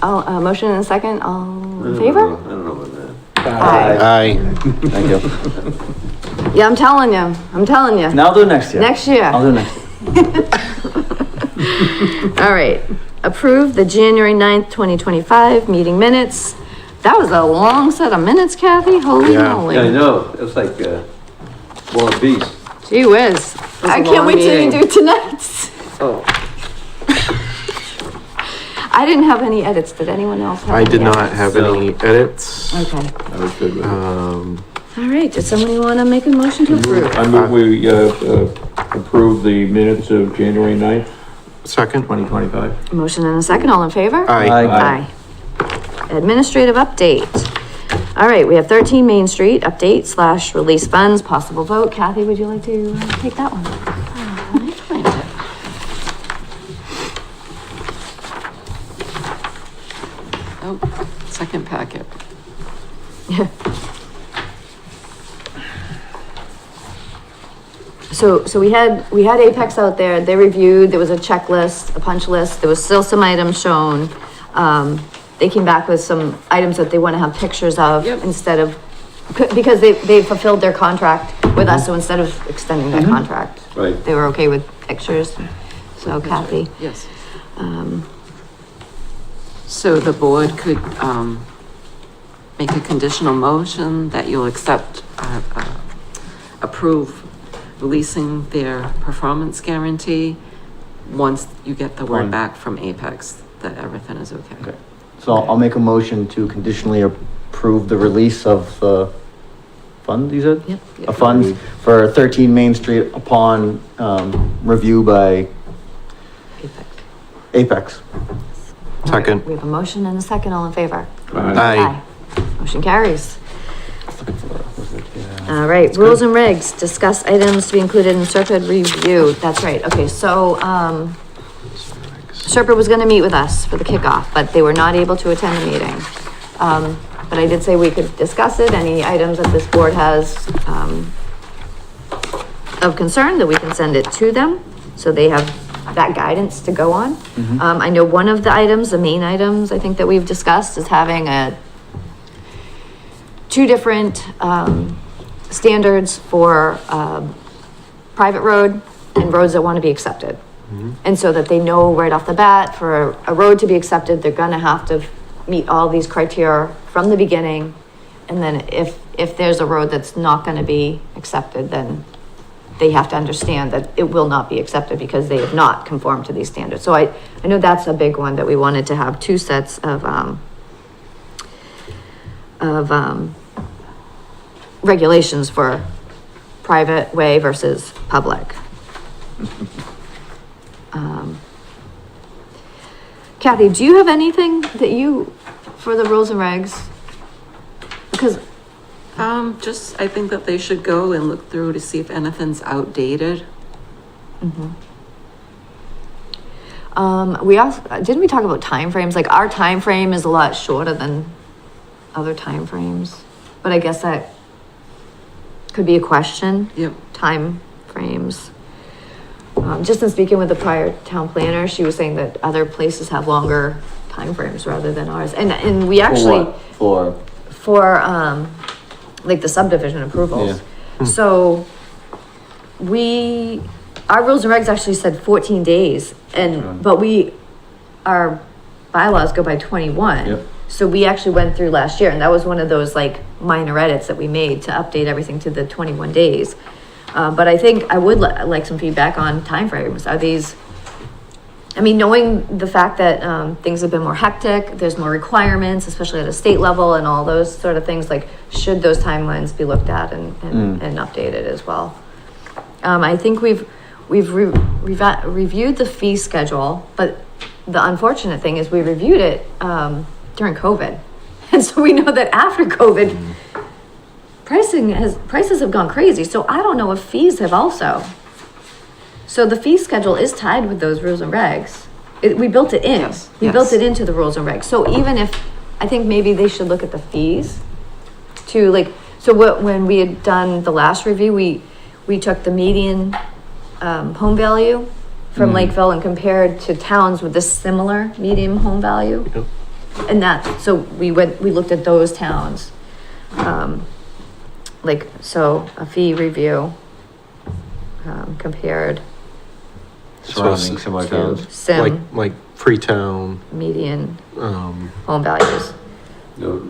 All, motion and a second, all I in don't favor? know. I don't know about that. Aye. Aye. Thank you. Yeah, I'm telling you. Now I'll do it next year. Next year. I'll do it next year. All right, approve the January 9th, 2025 meeting minutes. That was a long set of minutes, Kathy, holy Yeah. moly. Yeah, I know. It was like, wild beast. Gee whiz. I can't wait till you do tonight's. Oh. I didn't have any edits. Did anyone else have I any did not edits? have any edits. Okay. I was good with it. All right. Does somebody want to make a motion to approve? I move we, approve the minutes of January 9th, Second. 2025. Motion and a second. All in favor? Aye. Aye. Administrative update. All right, we have 13 Main Street, update / release funds, possible vote. Kathy, would you like to take that one? Oh, second packet. So we had Apex out there, they reviewed, there was a checklist, a punch list, there was still some items shown. They came back with some items that they want to have pictures of Yep. instead of, because they fulfilled their contract with us, so instead of extending their contract. Right. They were okay with pictures, so Kathy. Yes. So the board could, make a conditional motion that you'll accept, approve releasing their performance guarantee once you get the word Fine. back from Apex that everything is okay. Okay. So I'll make a motion to conditionally approve the release of, fund, you said? Yep. A fund for 13 Main Street upon, review by Apex. Apex. Second. We have a motion and a second, all in favor? Aye. Motion carries. All right, rules and regs, discuss items to be included in Serpent review. That's right. Okay, so, Serpent was gonna meet with us for the kickoff, but they were not able to attend the meeting. But I did say we could discuss it, any items that this board has, of concern, that we can send it to them, so they have that guidance to go on. I know one of the items, the main items, I think that we've discussed is having two different, standards for, private road and roads that want to be accepted. And so that they know right off the bat, for a road to be accepted, they're gonna have to meet all these criteria from the beginning. And then if there's a road that's not gonna be accepted, then they have to understand that it will not be accepted because they have not conformed to these standards. So I know that's a big one, that we wanted to have two sets of regulations for private way versus public. Kathy, do you have anything that for the rules and regs? Because, Just, I think that they should go and look through to see if anything's outdated. we also, didn't we talk about timeframes? Like, our time frame is a lot shorter than other timeframes, but I guess that could be a question. Yep. Time frames. Just in speaking with the prior town planner, she was saying that other places have longer timeframes rather than ours. And we actually, For like the subdivision approvals. Yeah. So our rules and regs actually said 14 days but our bylaws go by 21. Yep. So we actually went through last year, and that was one of those like minor edits that we made to update everything to the 21 days. But I think I would like some feedback on timeframes. Are these, I mean, knowing the fact that things have been more hectic, there's more requirements, especially at a state level and all those sort of things, like should those timelines be looked at and updated as well? I think we've reviewed the fee schedule, but the unfortunate thing is we reviewed it during COVID. And so we know that after COVID, prices have gone crazy. So I don't know if fees have also. So the fee schedule is tied with those rules and regs. We built it in. Yes, We yes. built it into the rules and regs. So even if, I think maybe they should look at the fees to like, so when we had done the last review, we took the median home value from Lakeville and compared to towns with this similar median home value. Yep. And so we looked at those towns. So a fee review, compared surrounding similar So- towns. sim Like Freetown, median um, home values. No,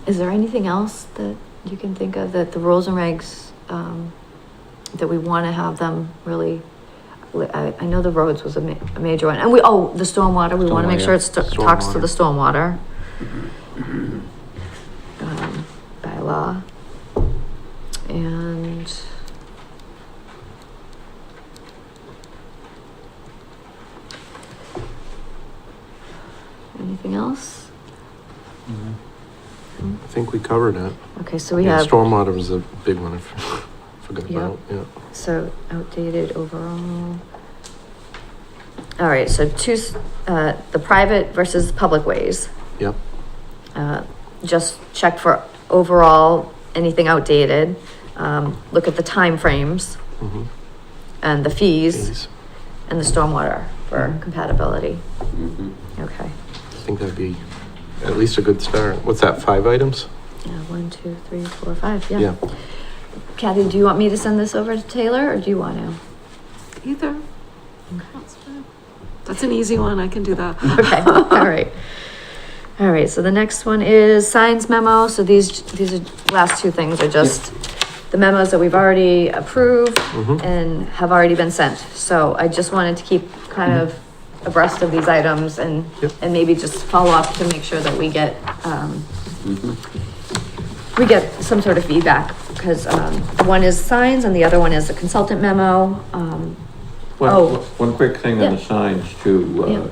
Is there anything else that you can think of that the rules and regs, that we want to have them really? I know the roads was a major one, and the stormwater, we want to make sure it talks to the stormwater. Bylaw. And anything else? I think we covered it. Okay, so we Yeah, have, stormwater was a big one, I forgot Yeah. about, yeah. so outdated overall. All right, so the private versus public ways. Yep. Just check for overall, anything outdated. Look at the timeframes Mhm. and the fees Fees. and the stormwater for compatibility. Mhm. Okay. I think that'd be at least a good start. What's that, 5 items? Yeah, 1, 2, 3, 4, 5, yeah. Yeah. Kathy, do you want me to send this over to Taylor or do you want to? Either. That's fine. That's an easy one. I can do that. Okay, all right. All right, so the next one is signs memo. So these are, last two things are just the memos that we've already approved and have already been sent. So I just wanted to keep kind of abreast of these items and, Yep. and maybe just follow up to make sure that we get, we get some sort of feedback. Because, one is signs and the other one is a consultant memo. Oh. One quick thing on the Yeah. signs too.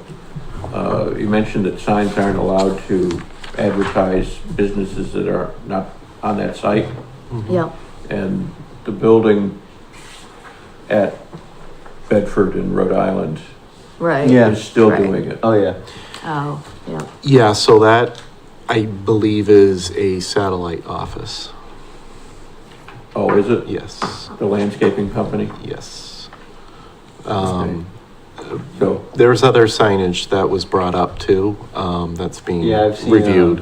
You mentioned that signs aren't allowed to advertise businesses that are not on that site. Yeah, And the building at Bedford in Rhode Island right. Yeah. is still Right. doing it. Oh, yeah. Oh, yeah. Yeah, so that, I believe, is a satellite office. Oh, is it? Yes, The landscaping company? yes. So, There's other signage that was brought up too, that's being Yeah, I've seen, reviewed.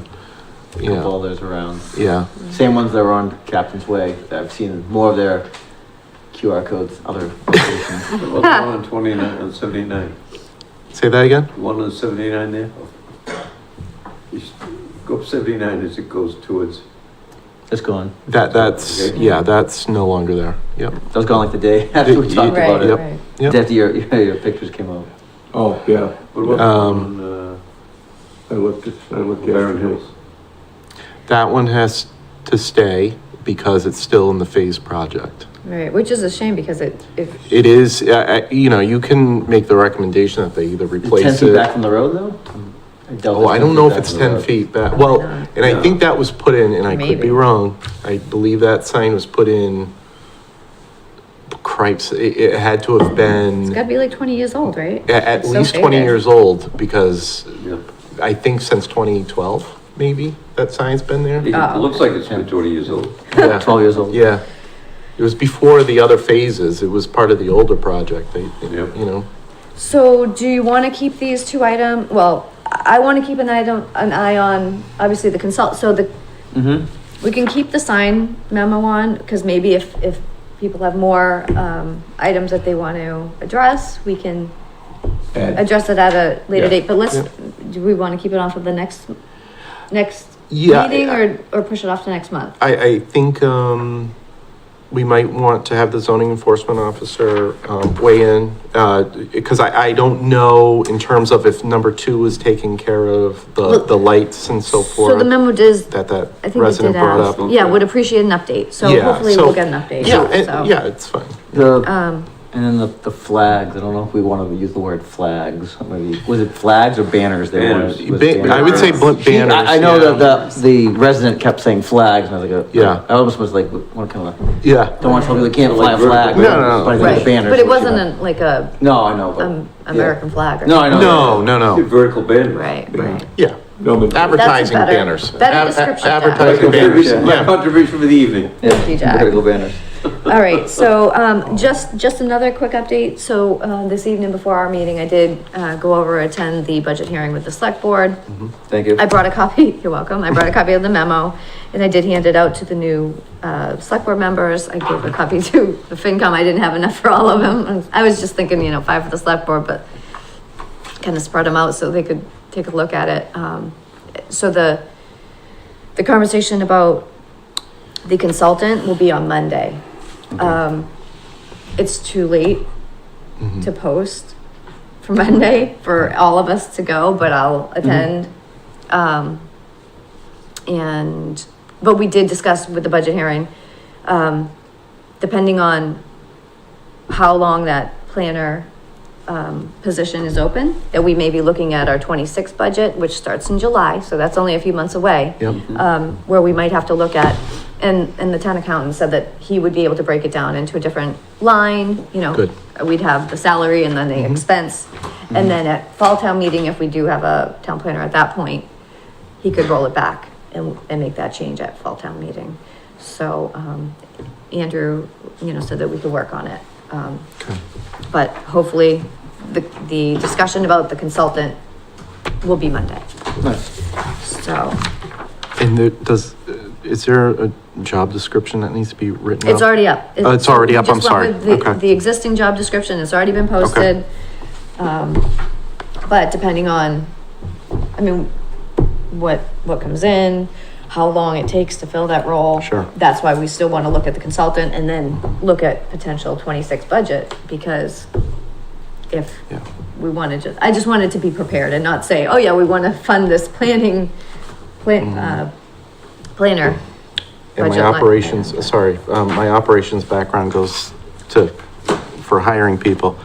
Couple Yeah, others around. yeah, Same ones that were on Captain's Way. I've seen more of their QR codes, other locations. What about the one on 29, on 79? say that again? One on 79 there? You s- go up 79 as it goes towards, It's gone. That's, Okay. yeah, that's no longer there, yep. That was gone like the day after we talked Right, about it. right. Yep. After your pictures came out. oh, yeah, what about the Um, one on, I looked Barron yesterday. Hills? That one has to stay because it's still in the phase project. Right, which is a shame because if, It is, you know, you can make the recommendation that they either Is 10 replace feet back it. from the road though? doubt Oh, it's I 10 don't know feet if back it's from the 10 road. feet back. Well, No. and I think that was put in, and I could Maybe. be wrong. I believe that sign was put in, cripes, it had to have it's been gotta be like 20 years old, right? at It's so least 20 faded. years old because Yeah. I think since 2012, maybe, that sign's been there. It Oh. looks like it's been 20 years old. Yeah. 12 years old. Yeah. It was before the other phases. It was part of the older project, Yep. you know. So do you wanna keep these two items? Well, I wanna keep an eye on, obviously the so Mm-hmm. we can keep the sign memo on, cause maybe if people have more, items that they want to address, we can And address it at a later Yeah. date, but let's, Yeah. do we wanna keep it on for the next Yeah. meeting or push it off to next month? I think, we might want to have the zoning enforcement officer, weigh in, because I don't know in terms of if number 2 is taking care of the lights and so So the forth, memo does, that I think it resident did brought ask, up. yeah, would appreciate an update, so Yeah, hopefully so- we'll get an update, Yeah, so. and, yeah, it's fine. And then the flags, I don't know if we want to use the word flags, maybe, was it flags or banners? They wanted- Banners. was I would say banners. banners. I know yeah. that the resident kept saying flags, and I was like, Yeah. I almost was like, what kind of, Yeah, don't want to tell people they can't fly a Like flag. vertical banners. But I think Right, the banners. but it is what you wasn't meant. like a, No, I know, but. American flag or. No, I know. no, Vertical banners. Right, right. yeah, advertising better- banners. better description, Jack. Advertising banners, My yeah. contribution for the evening. Thank you, Jack. Vertical banners. All right, so, just another quick update. So, this evening before our meeting, I did, attend the budget hearing with the select board. Thank you. I brought a copy, you're welcome, I brought a copy of the memo, and I did hand it out to the new, select board members. I gave a copy to the FinCom, I didn't have enough for all of them. And I was just thinking, 5 for the select board, but kind of spread them out so they could take a look at it. So the conversation about the consultant will be on Monday. It's too late to post for Monday for all of us to go, but I'll attend. But we did discuss with the budget hearing, depending on how long that planner, position is open, that we may be looking at our 26 budget, which starts in July, so that's only a few months away. Yep. Where we might have to look at, and the town accountant said that he would be able to break it down into a different line, you know. Good. We'd have the salary and then the expense, and then at fall town meeting, if we do have a town planner at that point, he could roll it back and make that change at fall town meeting. So, Andrew, you know, said that we could work on it. But hopefully, the discussion about the consultant will be Monday. Nice. So, And is there a job description that needs to be written up? it's already up. Oh, it's already up, We I'm just went sorry. with Okay. The existing job description, it's already been posted. But depending on, I mean, what comes in, how long it takes to fill that role. Sure. That's why we still want to look at the consultant and then look at potential 26 budget, because if Yeah. we wanted to, I just wanted to be prepared and not say, oh yeah, we want to fund this planner. And budget my line. operations, sorry, my operations background goes for hiring people.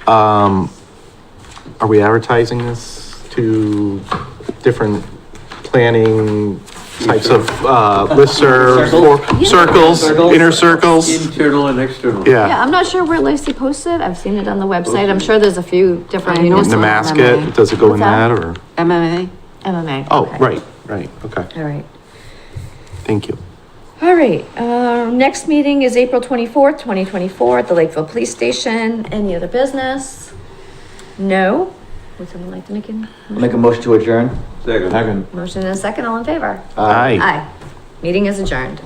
Are we advertising this to different planning types of, listservs or circles, inner circles? Internal and external. Yeah, Yeah. I'm not sure where Lacey posted. I've seen it on the website. I'm sure there's a few different. I know it's on Nemasket, does it go in What's that? that or? MMA? MMA. Oh, okay. right, okay, All right. thank you. All right, next meeting is April 24th, 2024 at the Lakeville Police Station. Any other business? No? Would someone like to make a Make a motion to adjourn? Second. Second. motion and a second? All in favor? Aye. Aye. Meeting is adjourned.